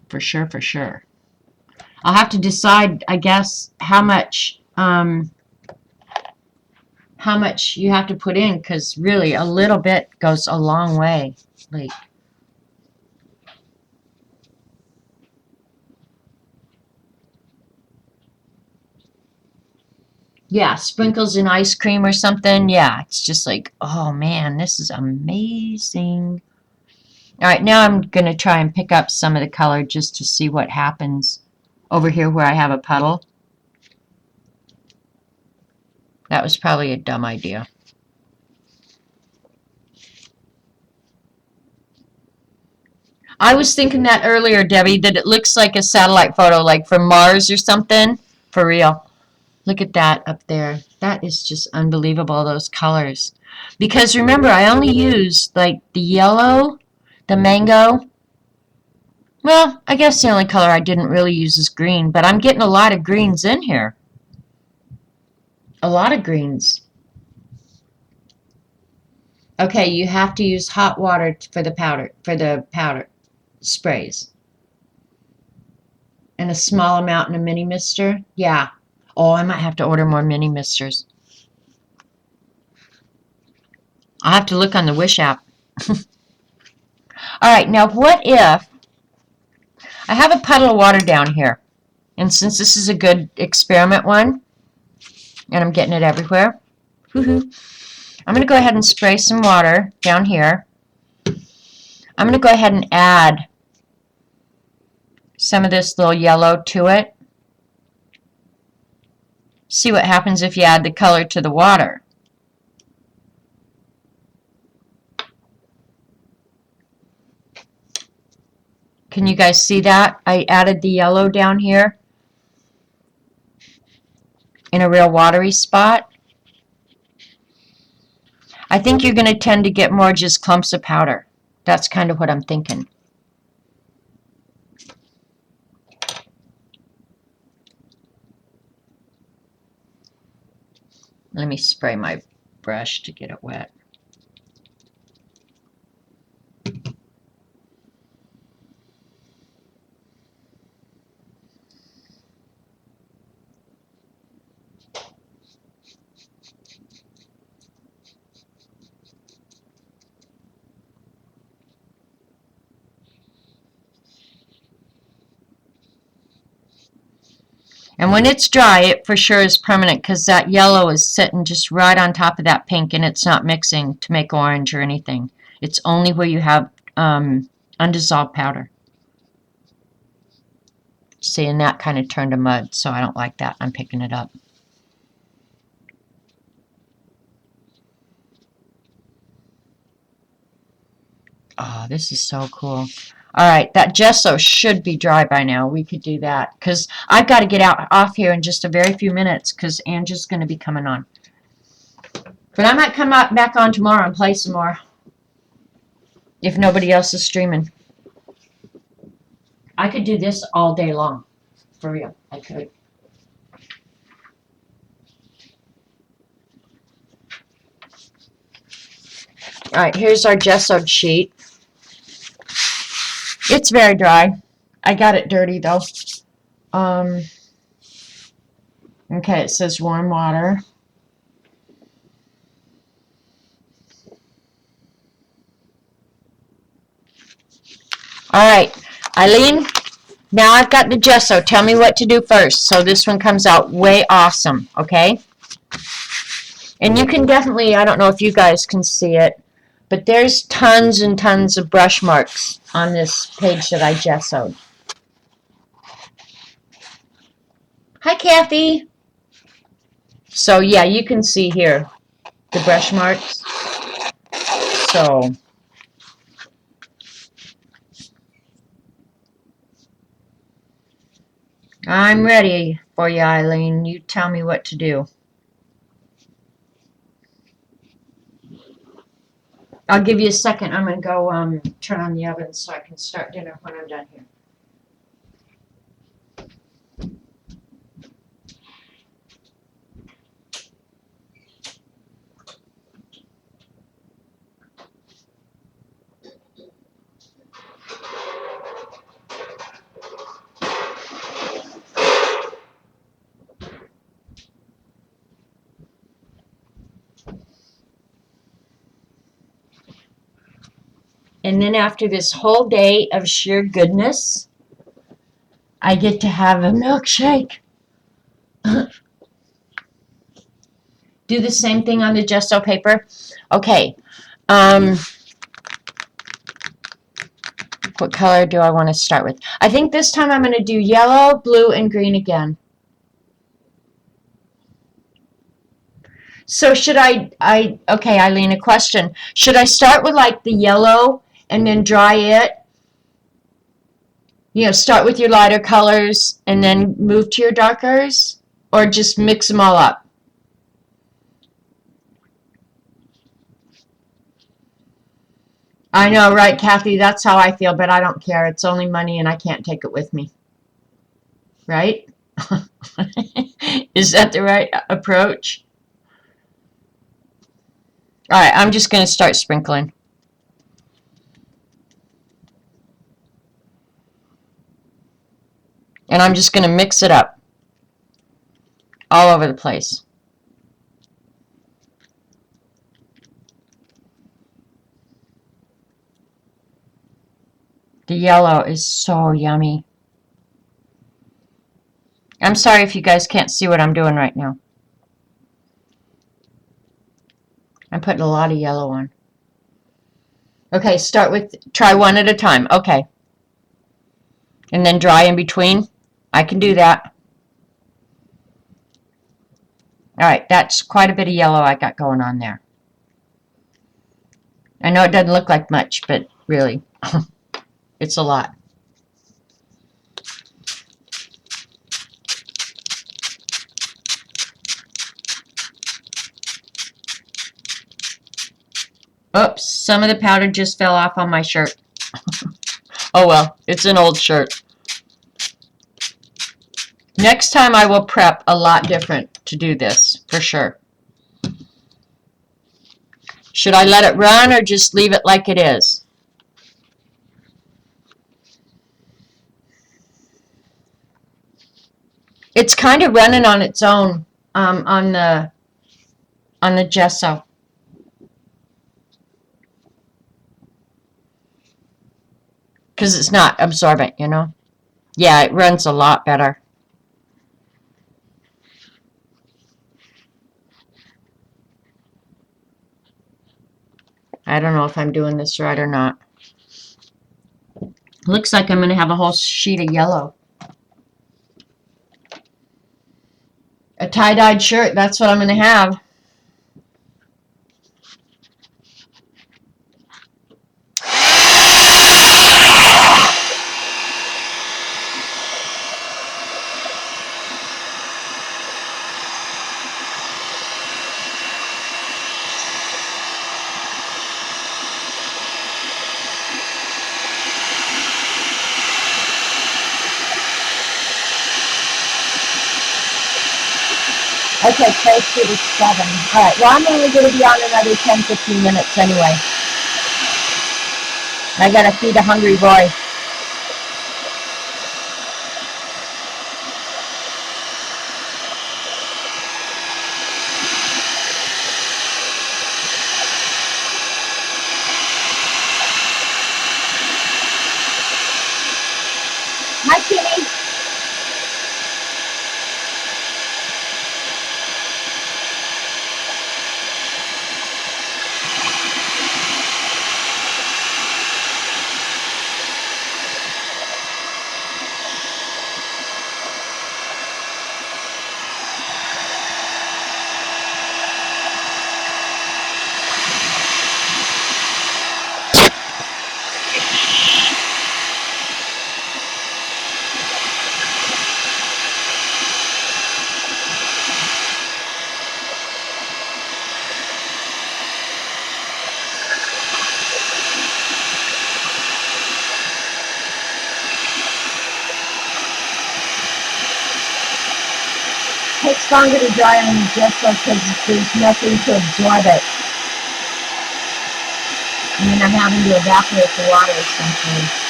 For sure, for sure. I'll have to decide, I guess, how much you have to put in, because really a little bit goes a long way. Like, yeah, sprinkles in ice cream or something. Yeah, it's just like, oh man, this is amazing. All right, now I'm going to try and pick up some of the color just to see what happens over here where I have a puddle. That was probably a dumb idea. I was thinking that earlier, Debbie, that it looks like a satellite photo, like from Mars or something. For real. Look at that up there. That is just unbelievable, those colors. Because remember, I only used like the yellow, the mango. Well, I guess the only color I didn't really use is green, but I'm getting a lot of greens in here. A lot of greens. Okay, you have to use hot water for the powder sprays. And a small amount in a mini mister. Yeah. Oh, I might have to order more mini misters. I'll have to look on the Wish app. All right, now what if I have a puddle of water down here, and since this is a good experiment one, and I'm getting it everywhere, woohoo, I'm going to go ahead and spray some water down here. I'm going to go ahead and add some of this little yellow to it. See what happens if you add the color to the water. Can you guys see that? I added the yellow down here in a real watery spot. I think you're going to tend to get more just clumps of powder. That's kind of what I'm thinking. Let me spray my brush to get it wet. And when it's dry, it for sure is permanent because that yellow is sitting just right on top of that pink and it's not mixing to make orange or anything. It's only where you have undissolved powder. See, and that kind of turned to mud, so I don't like that. I'm picking it up. Oh, this is so cool. All right, that gesso should be dry by now. We could do that because I've got to get off here in just a very few minutes because Angie's going to be coming on. But I might come back on tomorrow and play some more if nobody else is streaming. I could do this all day long. For real, I could. All right, here's our gessoed sheet. It's very dry. I got it dirty though. Okay, it says warm water. All right, Eileen, now I've got the gesso. Tell me what to do first so this one comes out way awesome, okay? And you can definitely, I don't know if you guys can see it, but there's tons and tons of brush marks on this page that I gessoed. Hi, Kathy. So, yeah, you can see here the brush marks. So, I'm ready for you, Eileen. You tell me what to do. I'll give you a second. I'm going to go turn on the oven so I can start dinner when I'm done here. And then after this whole day of sheer goodness, I get to have a milkshake. Do the same thing on the gesso paper. Okay. What color do I want to start with? I think this time I'm going to do yellow, blue, and green again. So should okay, Eileen, a question. Should I start with like the yellow and then dry it? You know, start with your lighter colors and then move to your darkers? Or just mix them all up? I know, right, Kathy? That's how I feel, but I don't care. It's only money and I can't take it with me. Right? Is that the right approach? All right, I'm just going to start sprinkling. And I'm just going to mix it up all over the place. The yellow is so yummy. I'm sorry if you guys can't see what I'm doing right now. I'm putting a lot of yellow on. Okay, try one at a time. Okay. And then dry in between. I can do that. All right, that's quite a bit of yellow I got going on there. I know it doesn't look like much, but really, it's a lot. Oops, some of the powder just fell off on my shirt. Oh well, it's an old shirt. Next time I will prep a lot different to do this, for sure. Should I let it run or just leave it like it is? It's kind of running on its own on the gesso. Because it's not absorbent, you know? Yeah, it runs a lot better. I don't know if I'm doing this right or not. Looks like I'm going to have a whole sheet of yellow. A tie-dyed shirt, that's what I'm going to have. Okay, close to the 7. All right, well, I'm only going to be on another 10, 15 minutes anyway. I got to feed a hungry boy. Hi, Kitty. It takes longer to dry on the gesso because there's nothing to absorb it. And then I'm having to evaporate the water essentially.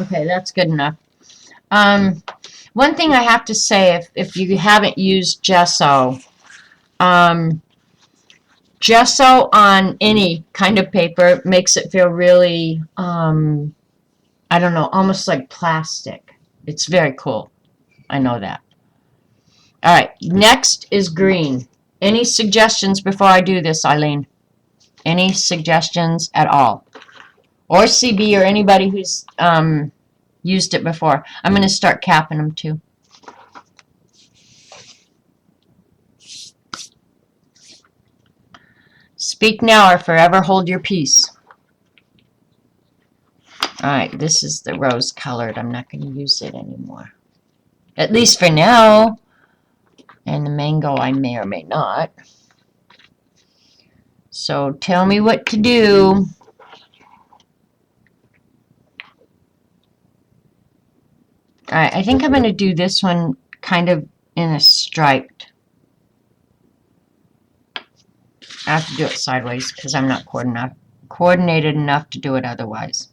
Okay, that's good enough. One thing I have to say, if you haven't used gesso, gesso on any kind of paper makes it feel really, I don't know, almost like plastic. It's very cool. I know that. All right, next is green. Any suggestions before I do this, Eileen? Any suggestions at all? Or CB or anybody who's used it before. I'm going to start capping them too. Speak now or forever hold your peace. Alright, this is the rose colored. I'm not going to use it anymore. At least for now. And the mango I may or may not. So tell me what to do. Alright, I think I'm going to do this one kind of in a striped. I have to do it sideways because I'm not coordinated enough to do it otherwise.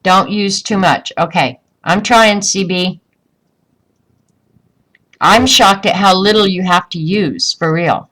Don't use too much. Okay, I'm trying, CB. I'm shocked at how little you have to use, for real.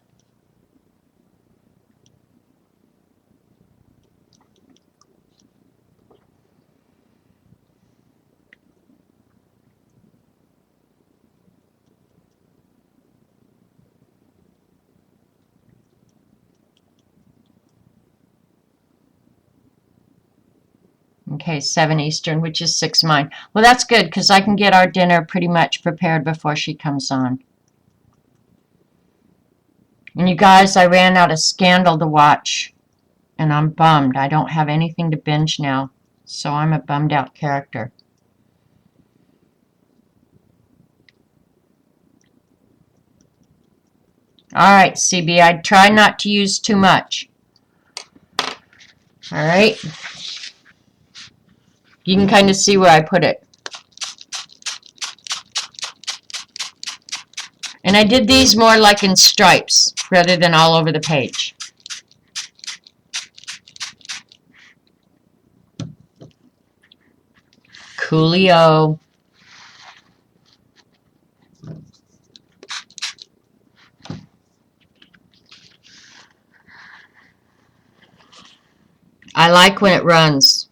Okay, 7 Eastern, which is 6 mine. Well, that's good, because I can get our dinner pretty much prepared before she comes on. And you guys, I ran out of Scandal to watch, and I'm bummed. I don't have anything to binge now, so I'm a bummed out character. Alright, CB, I'd try not to use too much. All right. You can kind of see where I put it. And I did these more like in stripes rather than all over the page. Coolio. I like when it runs.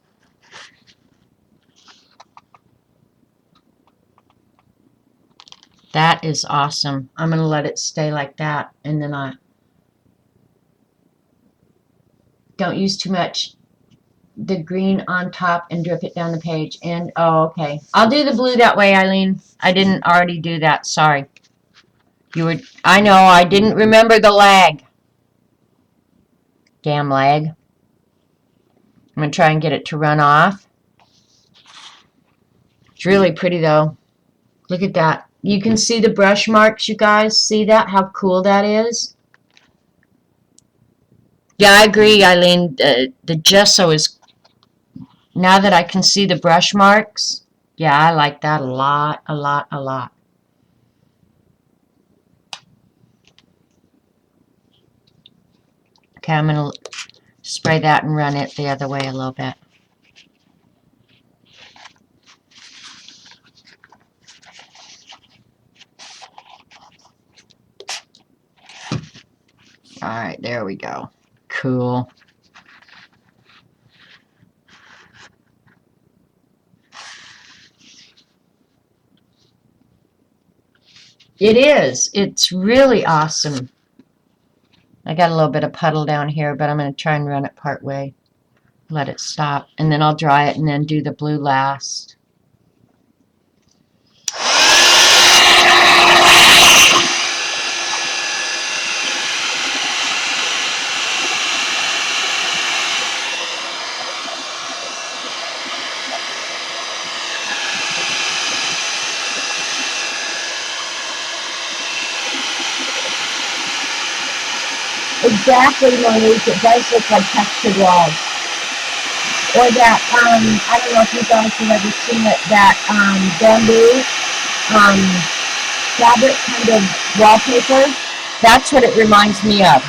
That is awesome. I'm going to let it stay like that, and then I don't use too much the green on top and drip it down the page. And oh, okay. I'll do the blue that way, Eileen. I didn't already do that. Sorry. I know, I didn't remember the lag. Damn lag. I'm going to try and get it to run off. It's really pretty though. Look at that. You can see the brush marks, you guys. See that? How cool that is? Yeah, I agree, Eileen. The gesso is, now that I can see the brush marks, yeah, I like that a lot, a lot, a lot. Okay, I'm going to spray that and run it the other way a little bit. Alright, there we go. Cool. It is. It's really awesome. I got a little bit of puddle down here, but I'm going to try and run it part way. Let it stop, and then I'll dry it and then do the blue last. Exactly, Monique. It does look like textured walls. Or that, I don't know if you guys have ever seen it, that bamboo fabric kind of wallpaper. That's what it reminds me of.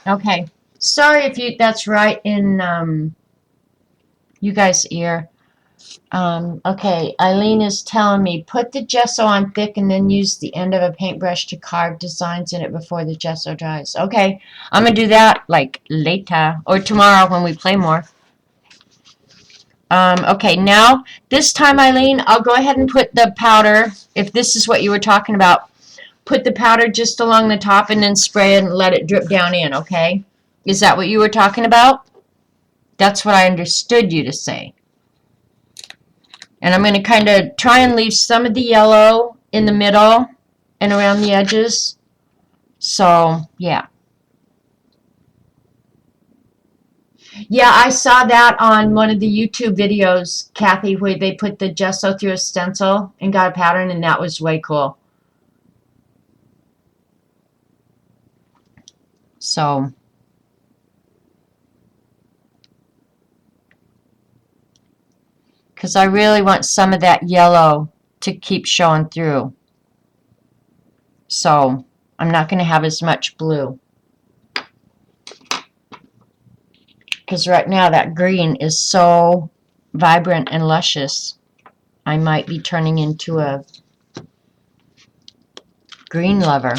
Okay. Sorry if that's right in you guys' ear. Okay, Eileen is telling me, put the gesso on thick and then use the end of a paintbrush to carve designs in it before the gesso dries. Okay, I'm going to do that like later or tomorrow when we play more. Okay, now this time, Eileen, I'll go ahead and put the powder, if this is what you were talking about. Put the powder just along the top and then spray it and let it drip down in, okay? Is that what you were talking about? That's what I understood you to say. And I'm going to kind of try and leave some of the yellow in the middle and around the edges. So, yeah. Yeah, I saw that on one of the YouTube videos, Kathy, where they put the gesso through a stencil and got a pattern, and that was way cool. So, because I really want some of that yellow to keep showing through. So, I'm not going to have as much blue. Because right now that green is so vibrant and luscious. I might be turning into a green lover.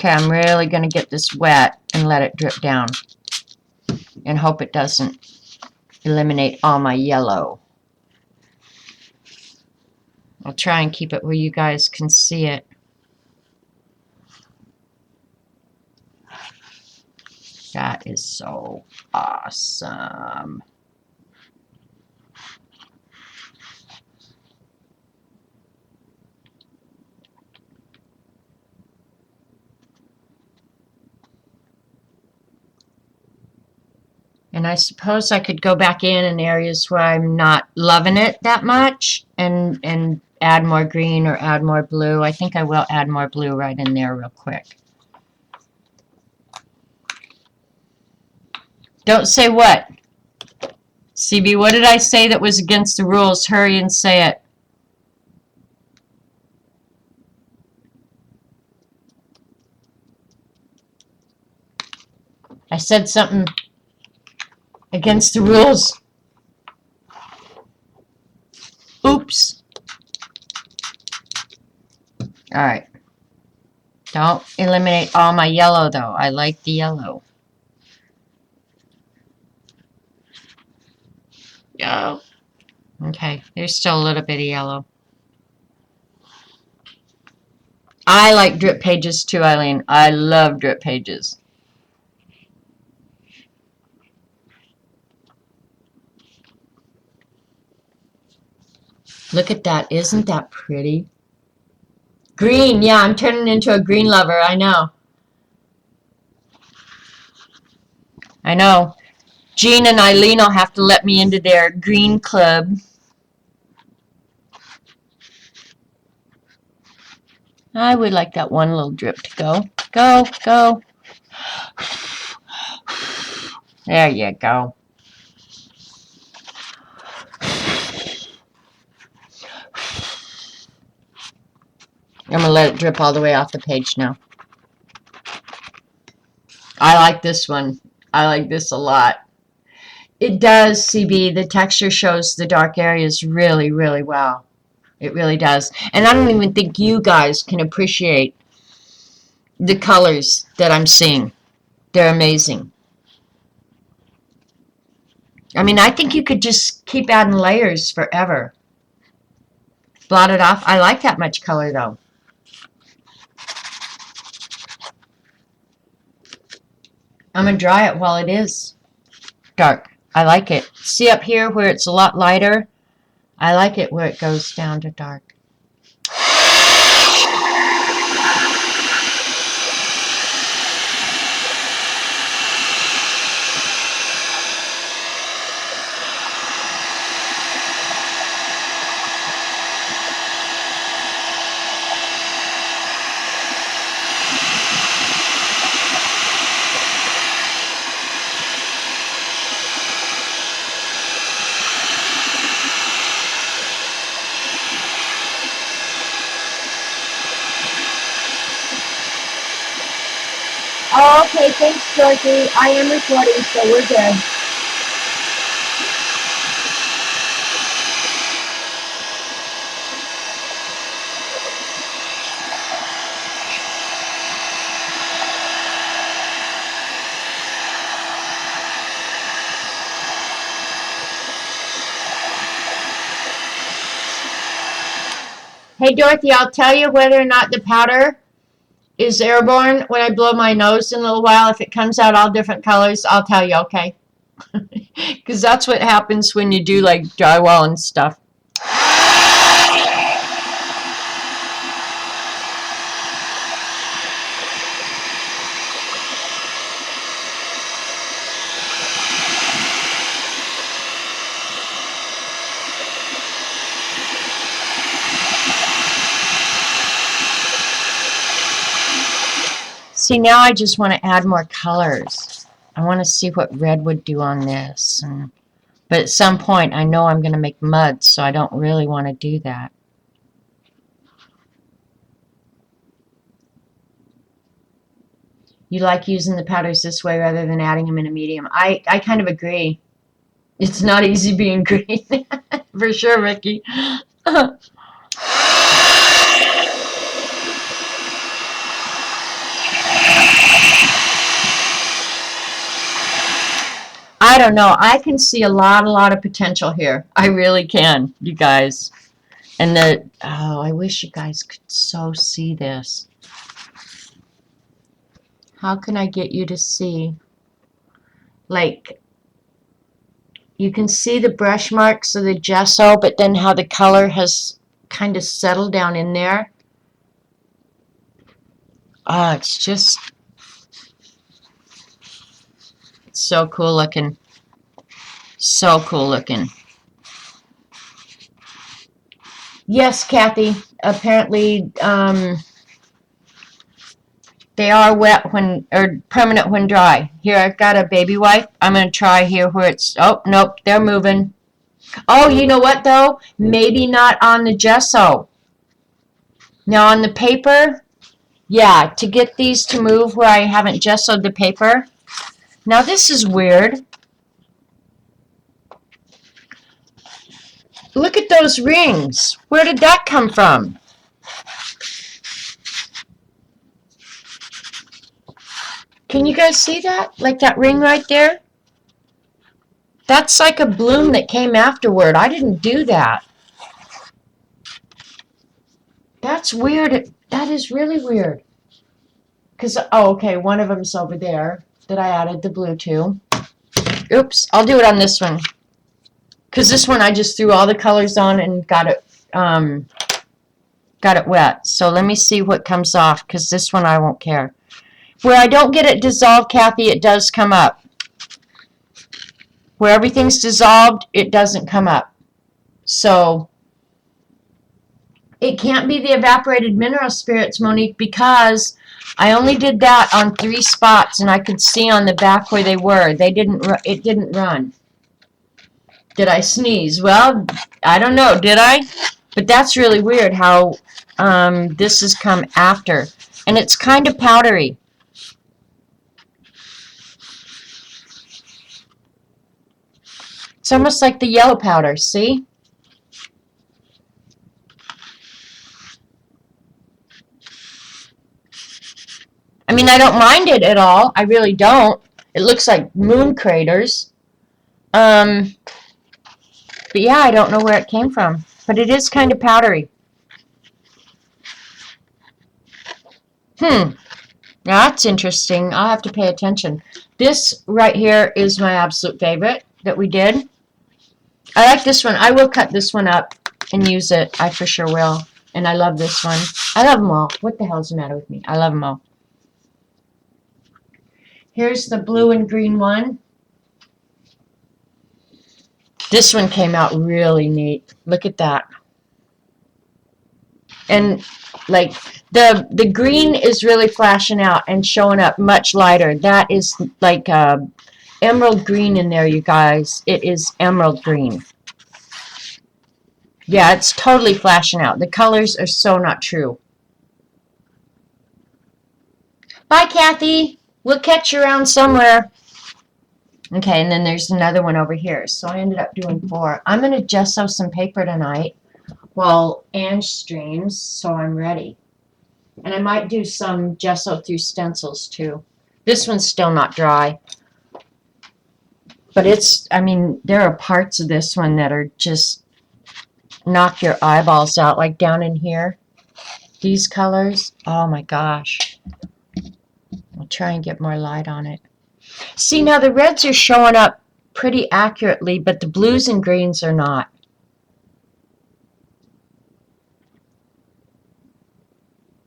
Okay, I'm really going to get this wet and let it drip down. And hope it doesn't eliminate all my yellow. I'll try and keep it where you guys can see it. That is so awesome. And I suppose I could go back in areas where I'm not loving it that much and add more green or add more blue. I think I will add more blue right in there real quick. Don't say what? CB, what did I say that was against the rules? Hurry and say it. I said something against the rules. Oops. All right. Don't eliminate all my yellow, though. I like the yellow. Yeah. Okay, there's still a little bit of yellow. I like drip pages too, Eileen. I love drip pages. Look at that. Isn't that pretty? Green. Yeah, I'm turning into a green lover. I know. I know. Jean and Eileen will have to let me into their green club. I would like that one little drip to go. Go, go. There you go. I'm going to let it drip all the way off the page now. I like this one. I like this a lot. It does, CB. The texture shows the dark areas really, really well. It really does. And I don't even think you guys can appreciate the colors that I'm seeing. They're amazing. I mean, I think you could just keep adding layers forever. Blot it off. I like that much color, though. I'm going to dry it while it is dark. I like it. See up here where it's a lot lighter? I like it where it goes down to dark. Oh, okay, thanks, Dorothy. I am recording, so we're good. Hey, Dorothy, I'll tell you whether or not the powder is airborne when I blow my nose in a little while. If it comes out all different colors, I'll tell you, okay? Because that's what happens when you do, like, drywall and stuff. See, now I just want to add more colors. I want to see what red would do on this. But at some point, I know I'm going to make mud, so I don't really want to do that. You like using the powders this way rather than adding them in a medium. I kind of agree. It's not easy being green. For sure, Ricky. I don't know. I can see a lot of potential here. I really can, you guys. And I wish you guys could so see this. How can I get you to see? Like, you can see the brush marks of the gesso, but then how the color has kind of settled down in there. It's just so cool looking. So cool looking. Yes, Kathy, apparently they are wet or permanent when dry. Here, I've got a baby wipe. I'm going to try here where it's, oh, nope, they're moving. Oh, you know what, though? Maybe not on the gesso. Now, on the paper, yeah, to get these to move where I haven't gessoed the paper. Now, this is weird. Look at those rings. Where did that come from? Can you guys see that? Like that ring right there? That's like a bloom that came afterward. I didn't do that. That's weird. That is really weird. Because, oh, okay, one of them's over there that I added the blue to. Oops, I'll do it on this one. Because this one I just threw all the colors on and got it wet. So let me see what comes off, because this one I won't care. Where I don't get it dissolved, Kathy, it does come up. Where everything's dissolved, it doesn't come up. So it can't be the evaporated mineral spirits, Monique, because I only did that on 3 spots, and I could see on the back where they were. It didn't run. Did I sneeze? Well, I don't know. Did I? But that's really weird how this has come after. And it's kind of powdery. It's almost like the yellow powder, see? I mean, I don't mind it at all. I really don't. It looks like moon craters. But yeah, I don't know where it came from. But it is kind of powdery. That's interesting. I'll have to pay attention. This right here is my absolute favorite that we did. I like this one. I will cut this one up and use it. I for sure will. And I love this one. I love them all. What the hell's the matter with me? I love them all. Here's the blue and green one. This one came out really neat. Look at that. And like the green is really flashing out and showing up much lighter. That is like emerald green in there, you guys. It is emerald green. Yeah, it's totally flashing out. The colors are so not true. Bye, Kathy. We'll catch you around somewhere. Okay, and then there's another one over here. So I ended up doing 4. I'm going to gesso some paper tonight while Ange streams, so I'm ready. And I might do some gesso through stencils, too. This one's still not dry. But it's, I mean, there are parts of this one that are just knock your eyeballs out, like down in here. These colors, oh my gosh. I'll try and get more light on it. See, now the reds are showing up pretty accurately, but the blues and greens are not.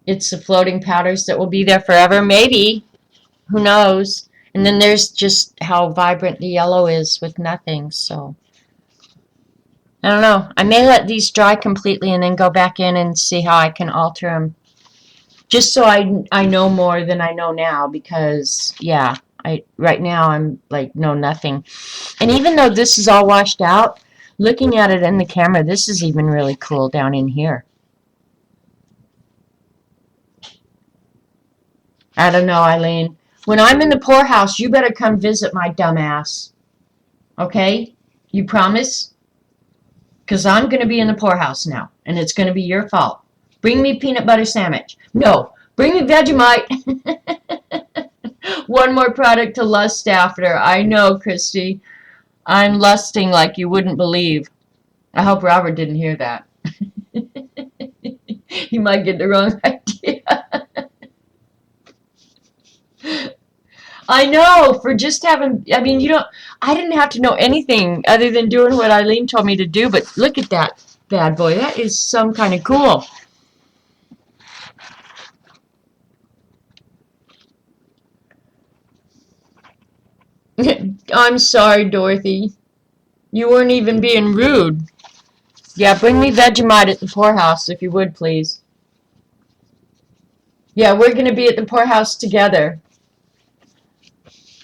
It's the floating powders that will be there forever, maybe. Who knows? And then there's just how vibrant the yellow is with nothing, so. I don't know. I may let these dry completely and then go back in and see how I can alter them. Just so I know more than I know now, because, yeah, right now I'm like, know nothing. And even though this is all washed out, looking at it in the camera, this is even really cool down in here. I don't know, Eileen. When I'm in the poorhouse, you better come visit my dumb ass. Okay? You promise? Because I'm going to be in the poorhouse now, and it's going to be your fault. Bring me peanut butter sandwich. No, bring me Vegemite. One more product to lust after. I know, Christy. I'm lusting like you wouldn't believe. I hope Robert didn't hear that. He might get the wrong idea. I know, for just having, I mean, I didn't have to know anything other than doing what Eileen told me to do, but look at that bad boy. That is some kind of cool. I'm sorry, Dorothy. You weren't even being rude. Yeah, bring me Vegemite at the poorhouse, if you would, please. Yeah, we're going to be at the poorhouse together.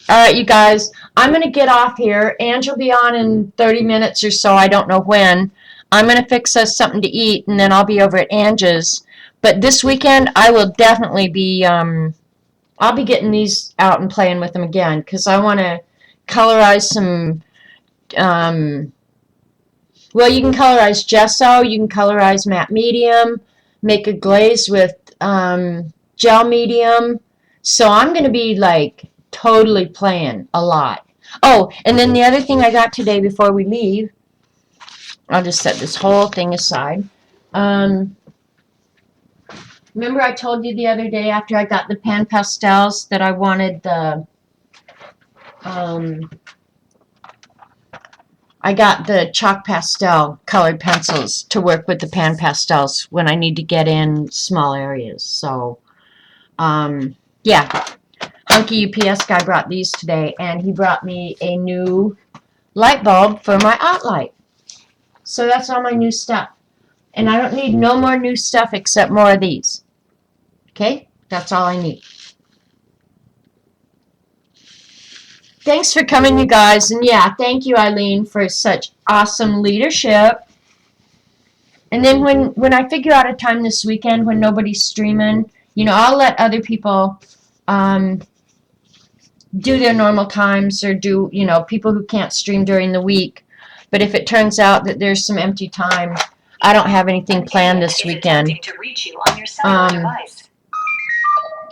All right, you guys, I'm going to get off here. Ange will be on in 30 minutes or so. I don't know when. I'm going to fix us something to eat, and then I'll be over at Ange's. But this weekend, I will definitely be, I'll be getting these out and playing with them again, because I want to colorize some, well, you can colorize gesso, you can colorize matte medium, make a glaze with gel medium. So I'm going to be like totally playing a lot. Oh, and then the other thing I got today before we leave, I'll just set this whole thing aside. Remember I told you the other day after I got the pan pastels that I wanted the, I got the chalk pastel colored pencils to work with the pan pastels when I need to get in small areas. So, yeah. Hunky UPS guy brought these today, and he brought me a new light bulb for my outlight. So that's all my new stuff. And I don't need no more new stuff except more of these. Okay? That's all I need. Thanks for coming, you guys. And yeah, thank you, Eileen, for such awesome leadership. And then when I figure out a time this weekend when nobody's streaming, I'll let other people do their normal times, or do, people who can't stream during the week. But if it turns out that there's some empty time, I don't have anything planned this weekend.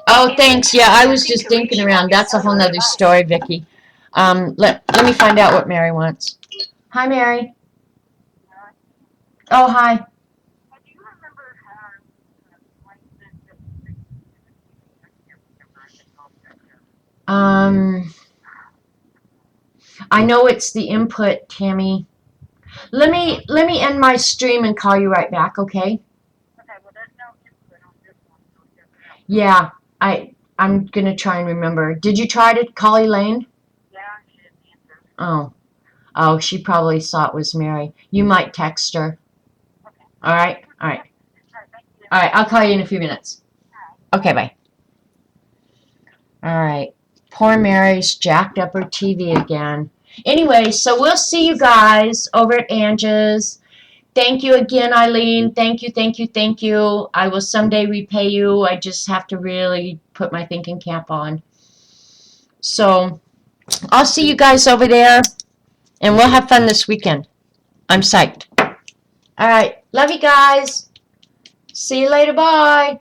Oh, thanks. Yeah, I was just thinking around. That's a whole nother story, Vicky. Let me find out what Mary wants. Hi, Mary. Oh, hi. I know it's the input, Tammy. Let me end my stream and call you right back, okay? Yeah, I'm gonna try and remember. Did you try to call Elaine? Oh. Oh, she probably saw it was Mary. You might text her. All right? All right. All right, I'll call you in a few minutes. Okay, bye. All right. Poor Mary's jacked up her TV again. Anyway, so we'll see you guys over at Ange's. Thank you again, Eileen. Thank you, thank you, thank you. I will someday repay you. I just have to really put my thinking cap on. So I'll see you guys over there, and we'll have fun this weekend. I'm psyched. All right. Love you guys. See you later. Bye.